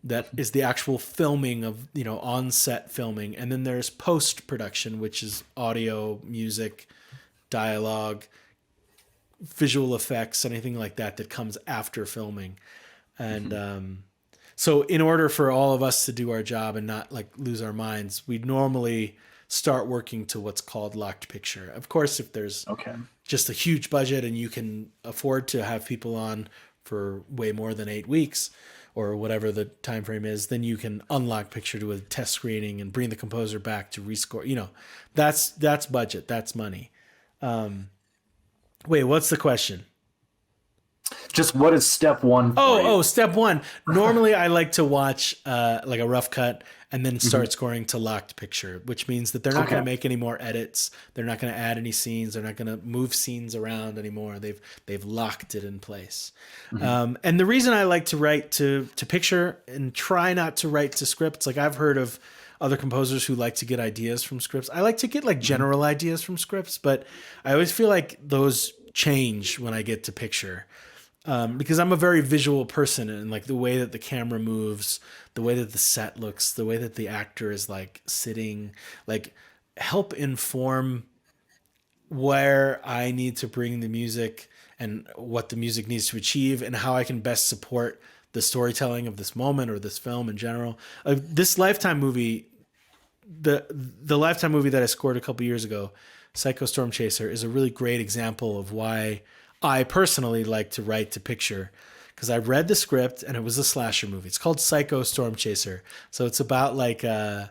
that is the actual filming of, you know, on-set filming. And then there's post-production, which is audio, music, dialogue, visual effects, anything like that comes after filming. And so in order for all of us to do our job and not like lose our minds, we'd normally start working to what's called locked picture. Of course, if there's just a huge budget and you can afford to have people on for way more than 8 weeks or whatever the time frame is, then you can unlock picture to a test screening and bring the composer back to rescore. You know, that's budget, that's money. Wait, what's the question? Just what is step one? Step one. Normally I like to watch like a rough cut and then start scoring to locked picture, which means that they're not going to make any more edits. They're not going to add any scenes. They're not going to move scenes around anymore. They've locked it in place. And the reason I like to write to picture and try not to write to scripts, like I've heard of other composers who like to get ideas from scripts. I like to get like general ideas from scripts, but I always feel like those change when I get to picture. Because I'm a very visual person, and like the way that the camera moves, the way that the set looks, the way that the actor is like sitting, like help inform where I need to bring the music and what the music needs to achieve and how I can best support the storytelling of this moment or this film in general. This Lifetime movie, the Lifetime movie that I scored a couple years ago, Psycho Storm Chaser, is a really great example of why I personally like to write to picture, because I read the script and it was a slasher movie. It's called Psycho Storm Chaser. So it's about like a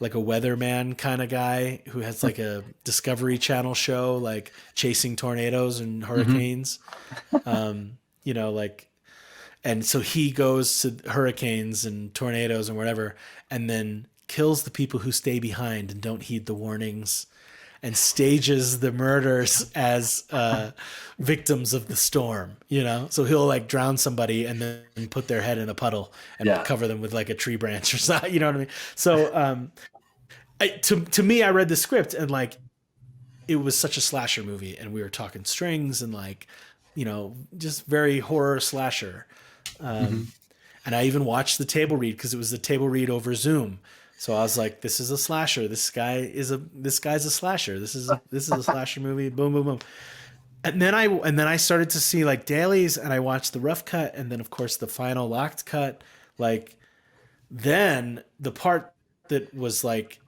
weatherman kind of guy who has like a Discovery Channel show, like chasing tornadoes and hurricanes. You know, like, and so he goes to hurricanes and tornadoes and whatever, and then kills the people who stay behind and don't heed the warnings, and stages the murders as victims of the storm, you know? So he'll like drown somebody and then put their head in a puddle and cover them with like a tree branch or something, you know what I mean? So to me, I read the script and like, it was such a slasher movie, and we were talking strings and like, you know, just very horror slasher. And I even watched the table read because it was the table read over Zoom. So I was like, this is a slasher. This guy's a slasher. This is a slasher movie. Boom, boom, boom. And then I started to see like dailies, and I watched the rough cut, and then of course the final locked cut. Like then the part that was like,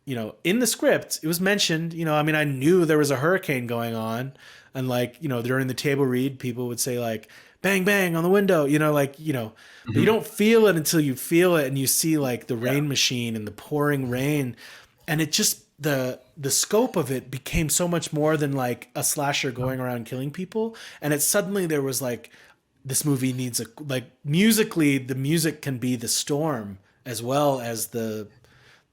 you know, in the script, it was mentioned, you know, I mean, I knew there was a hurricane going on, and like, you know, during the table read, people would say like, bang, bang on the window, you know, like, you know, but you don't feel it until you feel it and you see like the rain machine and the pouring rain. And it just, the scope of it became so much more than like a slasher going around killing people. And it suddenly there was like, this movie needs like musically, the music can be the storm as well as the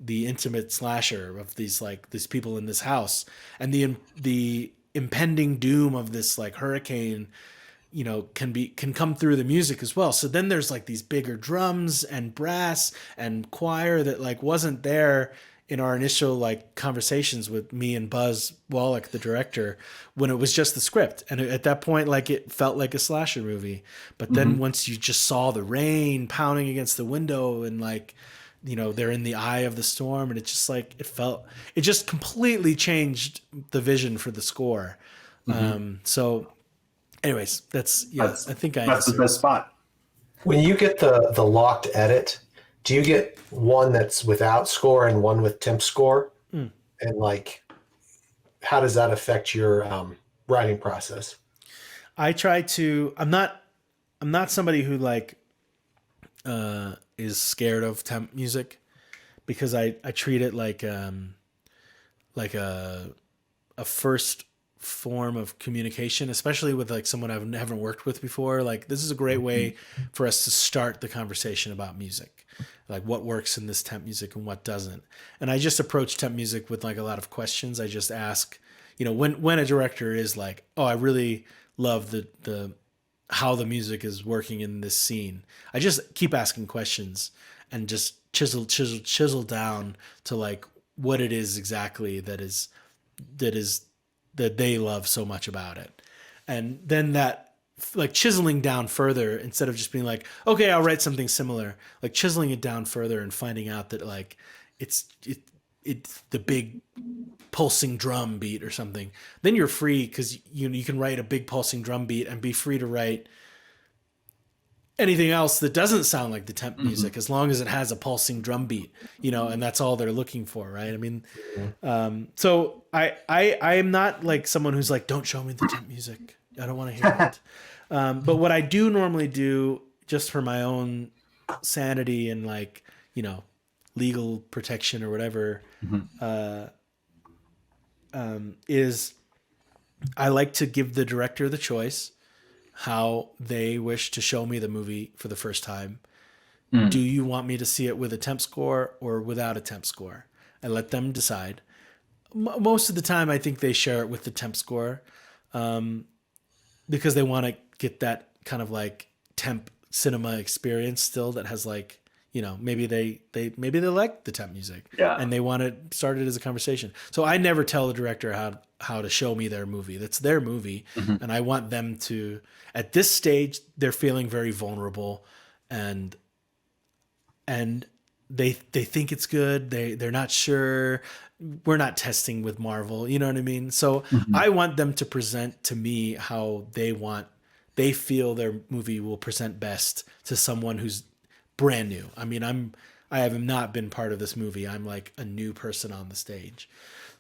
intimate slasher of these people in this house, and the impending doom of this like hurricane, you know, can come through the music as well. So then there's like these bigger drums and brass and choir that like wasn't there in our initial like conversations with me and Buzz Wallach, the director, when it was just the script. And at that point, like it felt like a slasher movie. But then once you just saw the rain pounding against the window and like, you know, they're in the eye of the storm, and it just like, it just completely changed the vision for the score. So anyways, I think that's the best spot. When you get the locked edit, do you get one that's without score and one with temp score? And like, how does that affect your writing process? I try to. I'm not somebody who like is scared of temp music, because I treat it like a first form of communication, especially with like someone I haven't worked with before. Like this is a great way for us to start the conversation about music, like what works in this temp music and what doesn't. And I just approach temp music with like a lot of questions. I just ask, you know, when a director is like, oh, I really love the how the music is working in this scene. I just keep asking questions and just chisel down to like what it is exactly that they love so much about it. And then that like chiseling down further instead of just being like, okay, I'll write something similar, like chiseling it down further and finding out that like it's the big pulsing drum beat or something. Then you're free because you can write a big pulsing drum beat and be free to write anything else that doesn't sound like the temp music, as long as it has a pulsing drum beat, and that's all they're looking for, right? I mean, so I am not like someone who's like, don't show me the temp music, I don't want to hear it. But what I do normally do, just for my own sanity and like legal protection or whatever, is I like to give the director the choice how they wish to show me the movie for the first time. Do you want me to see it with a temp score or without a temp score? I let them decide. Most of the time, I think they share it with the temp score, because they want to get that kind of like temp cinema experience still that has like, maybe they like the temp music, and they want to start it as a conversation. So I never tell the director how to show me their movie. That's their movie. And I want them to, at this stage, they're feeling very vulnerable and they think it's good. They're not sure. We're not testing with Marvel. You know what I mean? So I want them to present to me how they feel their movie will present best to someone who's brand new. I mean, I have not been part of this movie. I'm like a new person on the stage.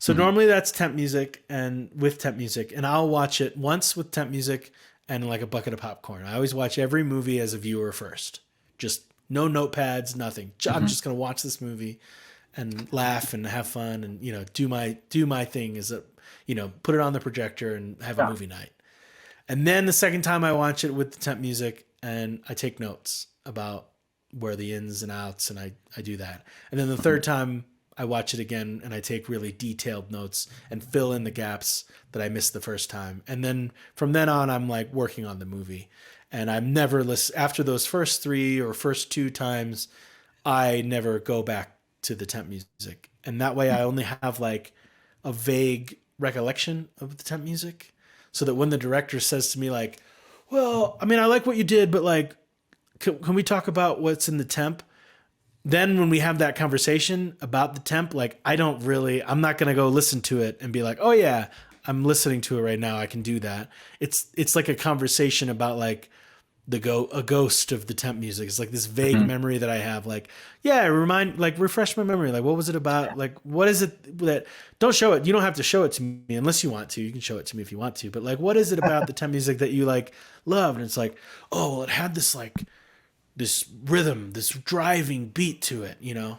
So normally that's temp music and with temp music, and I'll watch it once with temp music and like a bucket of popcorn. I always watch every movie as a viewer first. Just no notepads, nothing. I'm just going to watch this movie and laugh and have fun and, do my thing as put it on the projector and have a movie night. And then the second time I watch it with the temp music and I take notes about where the ins and outs, and I do that. And then the third time I watch it again and I take really detailed notes and fill in the gaps that I missed the first time. And then from then on, I'm like working on the movie. And I'm never after those first 3 or first 2 times, I never go back to the temp music. And that way I only have like a vague recollection of the temp music, so that when the director says to me like, well, I mean, I like what you did, but like, can we talk about what's in the temp? Then when we have that conversation about the temp, like I'm not going to go listen to it and be like, oh yeah, I'm listening to it right now, I can do that. It's like a conversation about like a ghost of the temp music. It's like this vague memory that I have. Like, yeah, refresh my memory. Like, what was it about? Like, what is it that, don't show it. You don't have to show it to me unless you want to. You can show it to me if you want to. But like, what is it about the temp music that you like loved? And it's like, oh, well, it had this like, this rhythm, this driving beat to it, And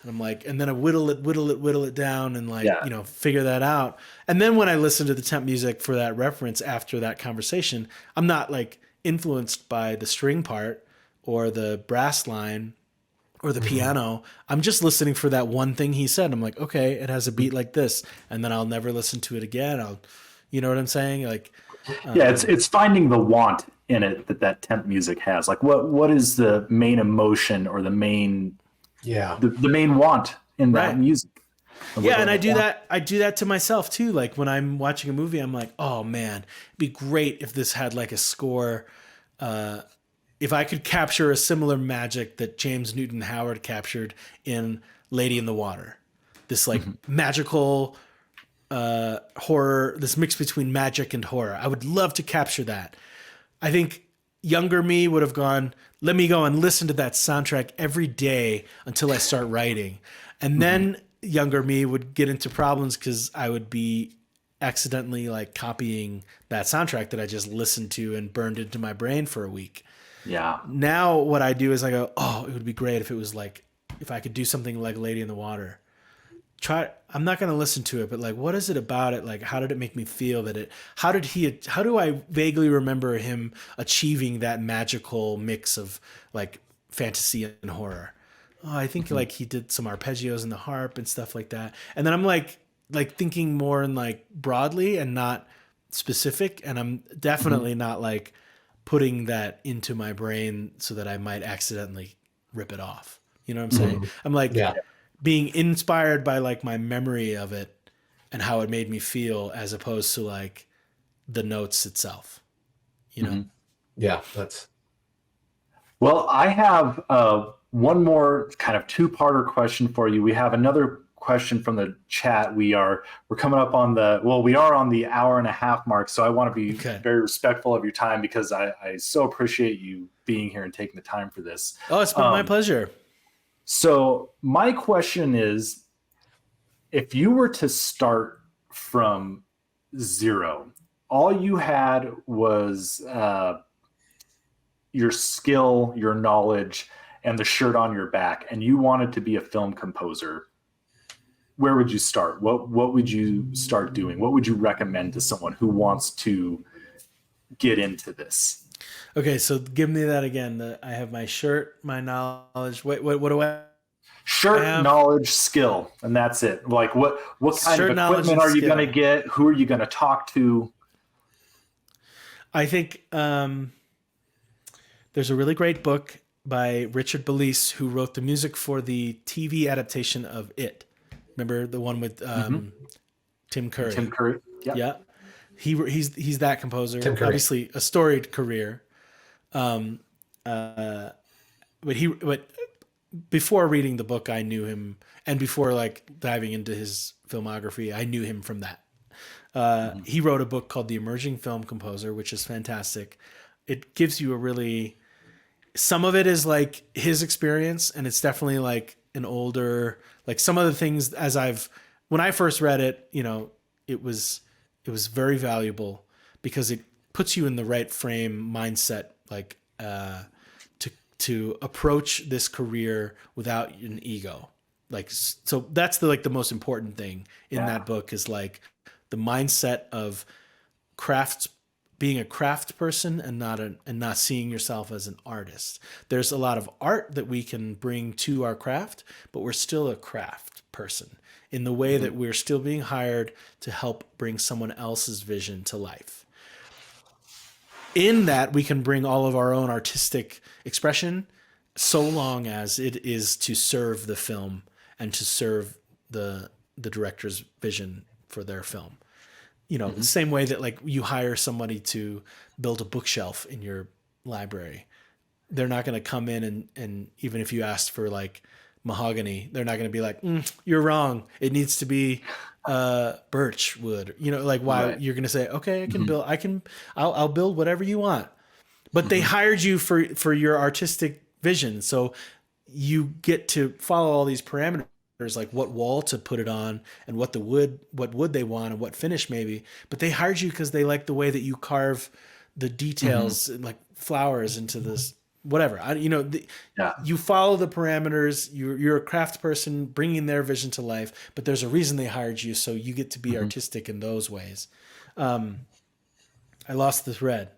I'm like, and then I whittle it down and like, figure that out. And then when I listen to the temp music for that reference after that conversation, I'm not like influenced by the string part or the brass line or the piano. I'm just listening for that one thing he said. I'm like, okay, it has a beat like this. And then I'll never listen to it again. You know what I'm saying? Like, it's finding the want in it that temp music has. Like what is the main emotion or the main the main want in that music? And I do that to myself too. Like when I'm watching a movie, I'm like, oh man, it'd be great if this had like a score. If I could capture a similar magic that James Newton Howard captured in Lady in the Water, this like magical horror, this mix between magic and horror. I would love to capture that. I think younger me would have gone, let me go and listen to that soundtrack every day until I start writing. And then younger me would get into problems because I would be accidentally like copying that soundtrack that I just listened to and burned into my brain for a week. Yeah. Now what I do is I go, oh, it would be great if it was like, if I could do something like Lady in the Water. I'm not going to listen to it, but like, what is it about it? Like, how did it make me feel how do I vaguely remember him achieving that magical mix of like fantasy and horror? Oh, I think like he did some arpeggios in the harp and stuff like that. And then I'm like thinking more in like broadly and not specific. And I'm definitely not like putting that into my brain so that I might accidentally rip it off. You know what I'm saying? I'm like Yeah. being inspired by like my memory of it and how it made me feel, as opposed to like the notes itself, you know? Yeah. That's Well, I have one more kind of two-parter question for you. We have another question from the chat. We're coming up on we are on the hour and a half mark, so I want to be Okay. very respectful of your time, because I so appreciate you being here and taking the time for this. Oh, it's been my pleasure. So my question is, if you were to start from zero, all you had was your skill, your knowledge, and the shirt on your back, and you wanted to be a film composer, where would you start? What would you start doing? What would you recommend to someone who wants to get into this? Okay, so give me that again. I have my shirt, my knowledge. What do I? Shirt, knowledge, skill, and that's it. Like what kind Shirt, of knowledge, equipment and are you skill. going to get? Who are you going to talk to? I think there's a really great book by Richard Belize, who wrote the music for the TV adaptation of It. Remember the one with Tim Curry? Tim Curry. Yep. Yeah. He's that composer. Tim Curry. Obviously a storied career. But before reading the book, I knew him, and before like diving into his filmography, I knew him from that. He wrote a book called The Emerging Film Composer, which is fantastic. It gives you some of it is like his experience, and it's definitely like an older, like some of the things when I first read it, it was very valuable because it puts you in the right frame mindset, like to approach this career without an ego. Like, so that's the most important thing in that book is like the mindset of being a craft person and not seeing yourself as an artist. There's a lot of art that we can bring to our craft, but we're still a craft person in the way that we're still being hired to help bring someone else's vision to life. In that, we can bring all of our own artistic expression, so long as it is to serve the film and to serve the director's vision for their film. The same way that like you hire somebody to build a bookshelf in your library, they're not going to come in and even if you asked for like mahogany, they're not going to be like, you're wrong. It needs to be birch wood. Why Right. you're going to say, okay, I can build. I'll build whatever you want. But they hired you for your artistic vision, so you get to follow all these parameters, like what wall to put it on and what wood they want and what finish maybe. But they hired you because they like the way that you carve the details, like flowers into this whatever. You follow the parameters. You're a craft person bringing their vision to life, but there's a reason they hired you, so you get to be artistic in those ways. I lost the thread.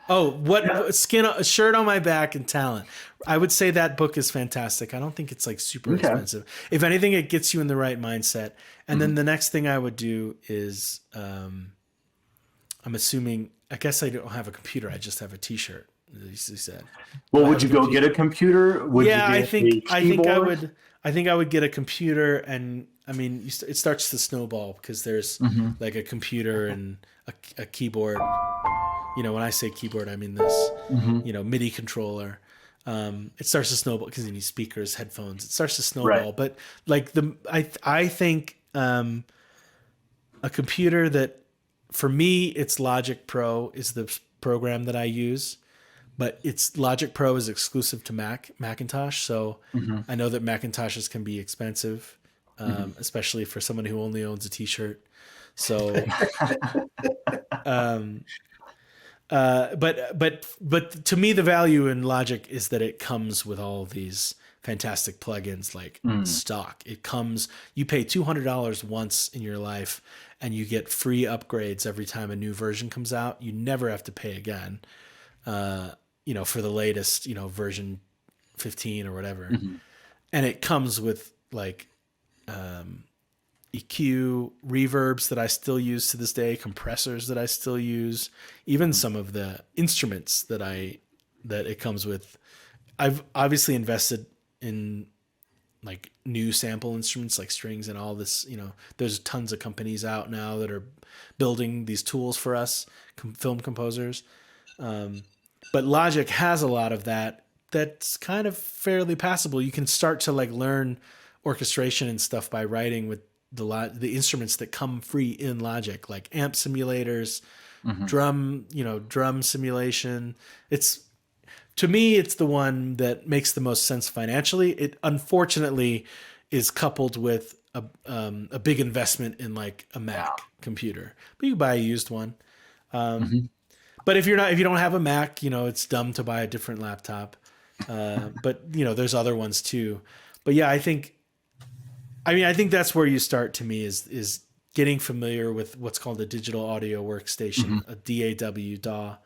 Oh, a shirt on my back and talent. I would say that book is fantastic. I don't think it's like super expensive. If anything, it gets you in the right mindset. And then the next thing I would do is, I'm assuming, I guess I don't have a computer. I just have a t-shirt. He said. Well, would you go get a computer? I think I would get a computer, and I mean, it starts to snowball because there's like a computer and a keyboard. When I say keyboard, I mean this. MIDI controller. It starts to snowball because you need speakers, headphones. It starts to snowball, Right. but like I think a computer that, for me, it's Logic Pro is the program that I use. But Logic Pro is exclusive to Macintosh, so I know that Macintoshes can be expensive, especially for someone who only owns a T-shirt. So, but to me, the value in Logic is that it comes with all these fantastic plugins like stock. It comes, you pay $200 once in your life, and you get free upgrades every time a new version comes out. You never have to pay again. For the latest, version 15 or whatever. And it comes with like, EQ, reverbs that I still use to this day, compressors that I still use, even some of the instruments that it comes with. I've obviously invested in like new sample instruments like strings and all this, there's tons of companies out now that are building these tools for us, film composers. But Logic has a lot of that. That's kind of fairly passable. You can start to like learn orchestration and stuff by writing with the instruments that come free in Logic, like amp simulators, drum simulation. To me, it's the one that makes the most sense financially. It unfortunately is coupled with a big investment in like a Mac computer, but you can buy a used one. But if you don't have a Mac, it's dumb to buy a different laptop. But there's other ones too. But yeah, I think that's where you start to me is getting familiar with what's called a digital audio workstation, a DAW.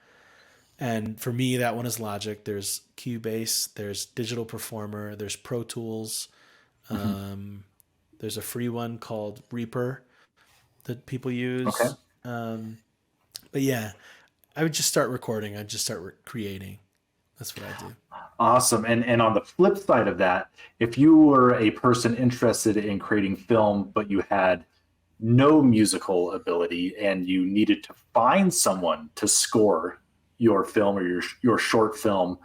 And for me, that one is Logic. There's Cubase, there's Digital Performer, there's Pro Tools. There's a free one called Reaper that people use. Okay. But yeah, I would just start recording. I'd just start creating. That's what I do. Awesome. And on the flip side of that, if you were a person interested in creating film, but you had no musical ability and you needed to find someone to score your film or your short film,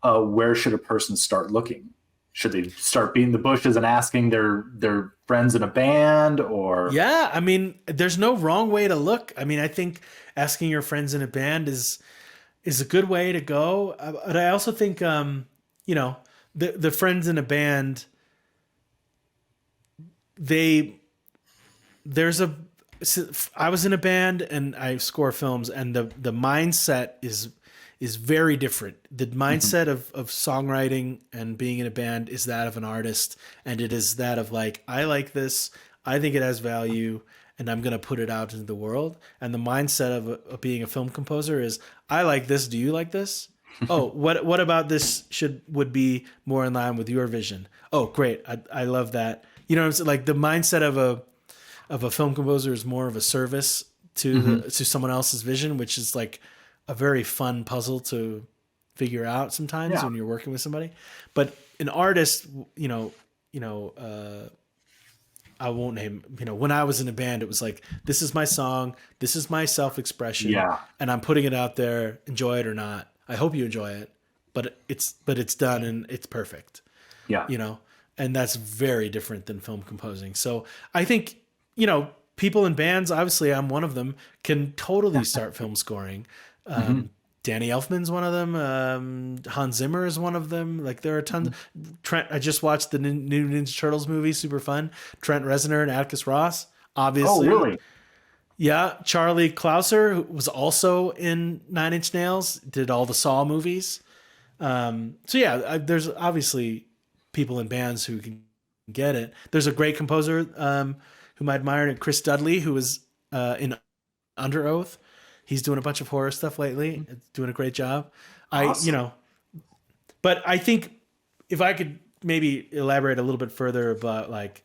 where should a person start looking? Should they start beating the bushes and asking their friends in a band, or? Yeah, there's no wrong way to look. I think asking your friends in a band is a good way to go. But I also think, the friends in a band, I was in a band and I score films, and the mindset is very different. The mindset of songwriting and being in a band is that of an artist, and it is that of like, I like this, I think it has value, and I'm going to put it out into the world. And the mindset of being a film composer is, I like this, do you like this? Oh, what about this would be more in line with your vision? Oh, great, I love that. What I'm saying? Like the mindset of a film composer is more of a service to someone else's vision, which is like a very fun puzzle to figure out sometimes when you're working with somebody. But an artist, I won't name, when I was in a band, it was like, this is my song, this is my self-expression, and I'm putting it out there, enjoy it or not. I hope you enjoy it, but it's done and it's perfect. Yeah. And that's very different than film composing. So I think, people in bands, obviously I'm one of them, can totally start film scoring. Danny Elfman's one of them. Hans Zimmer is one of them. Like there are tons. Trent, I just watched the new Ninja Turtles movie, super fun. Trent Reznor and Atticus Ross, obviously. Oh, really? Yeah. Charlie Clouser, who was also in Nine Inch Nails, did all the Saw movies. So yeah, there's obviously people in bands who can get it. There's a great composer whom I admire, Chris Dudley, who was in Under Oath. He's doing a bunch of horror stuff lately, doing a great job. Awesome. But I think if I could maybe elaborate a little bit further about, like,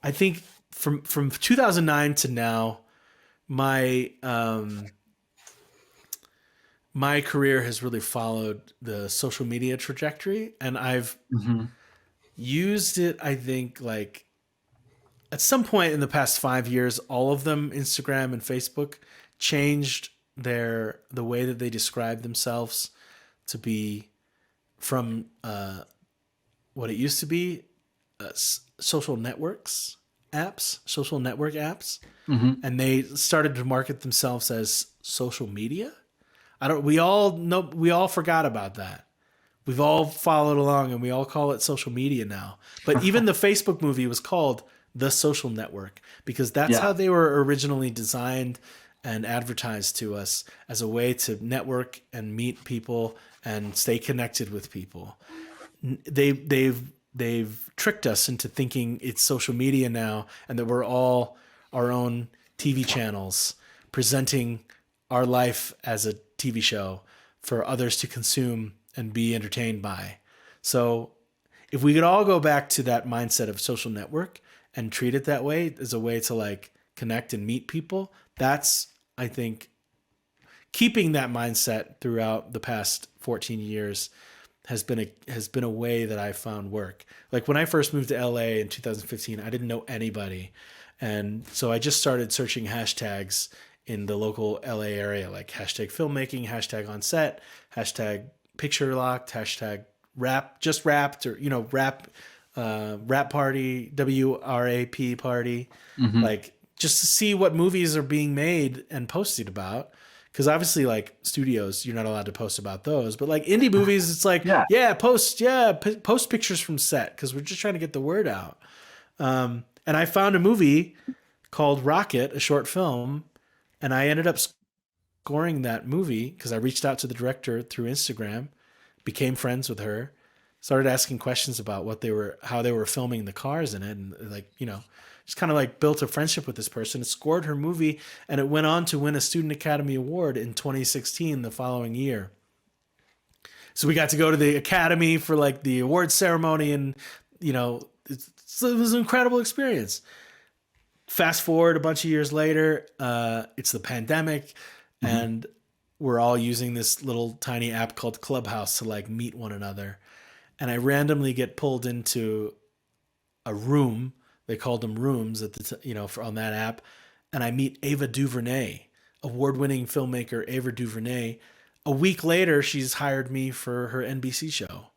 I think from 2009 to now, my career has really followed the social media trajectory, and I've used it, I think, like at some point in the past 5 years, all of them, Instagram and Facebook, changed the way that they describe themselves to be from what it used to be social network apps, and they started to market themselves as social media. We all forgot about that. We've all followed along and we all call it social media now. But even the Facebook movie was called The Social Network because that's how they were originally designed and advertised to us, as a way to network and meet people and stay connected with people. They've tricked us into thinking it's social media now, and that we're all our own TV channels presenting our life as a TV show for others to consume and be entertained by. So if we could all go back to that mindset of social network and treat it that way as a way to like connect and meet people. That's, I think, keeping that mindset throughout the past 14 years has been a way that I found work. Like when I first moved to LA in 2015, I didn't know anybody. And so I just started searching hashtags in the local LA area, like hashtag filmmaking, hashtag on set, hashtag picture locked, hashtag rap, just wrapped, or, rap, rap party, WRAP party, like just to see what movies are being made and posted about. Because obviously, like studios, you're not allowed to post about those. But like indie movies, it's like, post pictures from set because we're just trying to get the word out. And I found a movie called Rocket, a short film, and I ended up scoring that movie because I reached out to the director through Instagram, became friends with her, started asking questions about how they were filming the cars in it, and like, just kind of like built a friendship with this person. It scored her movie, and it went on to win a Student Academy Award in 2016, the following year. So we got to go to the Academy for like the award ceremony, and it was an incredible experience. Fast forward a bunch of years later, it's the pandemic, and we're all using this little tiny app called Clubhouse to like meet one another. And I randomly get pulled into a room. They called them rooms at on that app. And I meet Ava DuVernay, award-winning filmmaker Ava DuVernay. A week later, she's hired me for her NBC show.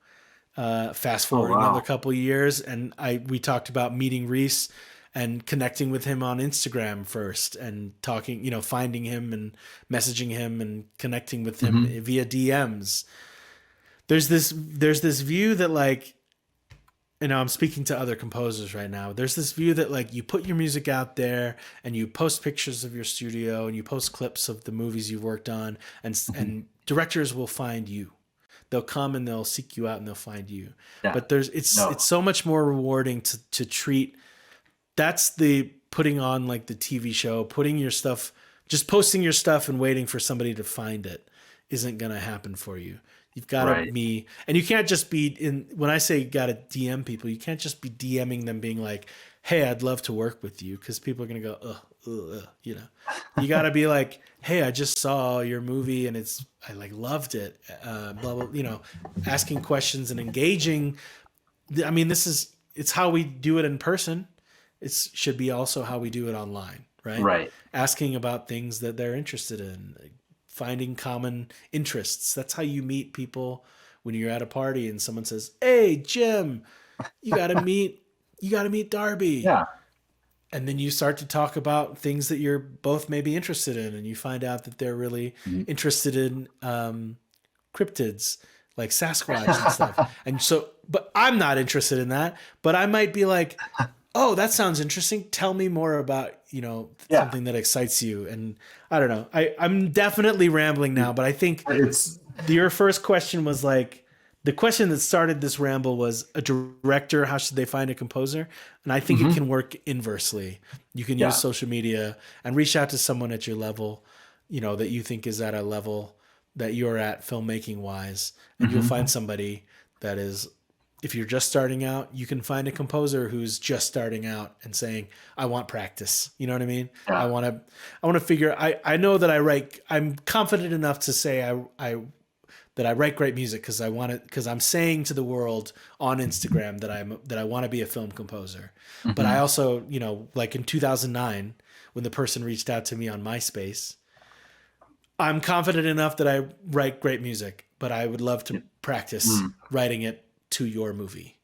Fast forward another couple of years, and we talked about meeting Reese and connecting with him on Instagram first, and talking, finding him and messaging him and connecting with him via DMs. There's this view that like, I'm speaking to other composers right now. There's this view that like you put your music out there and you post pictures of your studio and you post clips of the movies you've worked on, and directors will find you. They'll come and they'll seek you out and they'll find you. Yeah. But it's so much more rewarding to treat. That's the putting on like the TV show, putting your stuff, just posting your stuff and waiting for somebody to find it isn't going to happen for you. You've got to and you can't just be when I say got to DM people, you can't just be DMing them being like, hey, I'd love to work with you. Cause people are going to go, you got to be like, hey, I just saw your movie and I like loved it. Blah, blah, asking questions and engaging. I mean, it's how we do it in person. It should be also how we do it online, right? Right. Asking about things that they're interested in, finding common interests. That's how you meet people when you're at a party and someone says, hey, Jim, you got to meet Darby. Yeah. And then you start to talk about things that you're both maybe interested in, and you find out that they're really interested in cryptids like Sasquatch and stuff. And so, but I'm not interested in that, but I might be like, oh, that sounds interesting. Tell me more about, something that excites you. And I don't know. I'm definitely rambling now, but I think your first question was like, the question that started this ramble was a director. How should they find a composer? And I think it can work inversely. You can use social media and reach out to someone at your level, that you think is at a level that you're at filmmaking wise. And you'll find somebody that is, if you're just starting out, you can find a composer who's just starting out and saying, I want practice. You know what I mean? Yeah. I want to figure, I know that I'm confident enough to say that I write great music because I'm saying to the world on Instagram that I want to be a film composer. But I also, like in 2009, when the person reached out to me on MySpace, I'm confident enough that I write great music, but I would love to practice writing it to your movie.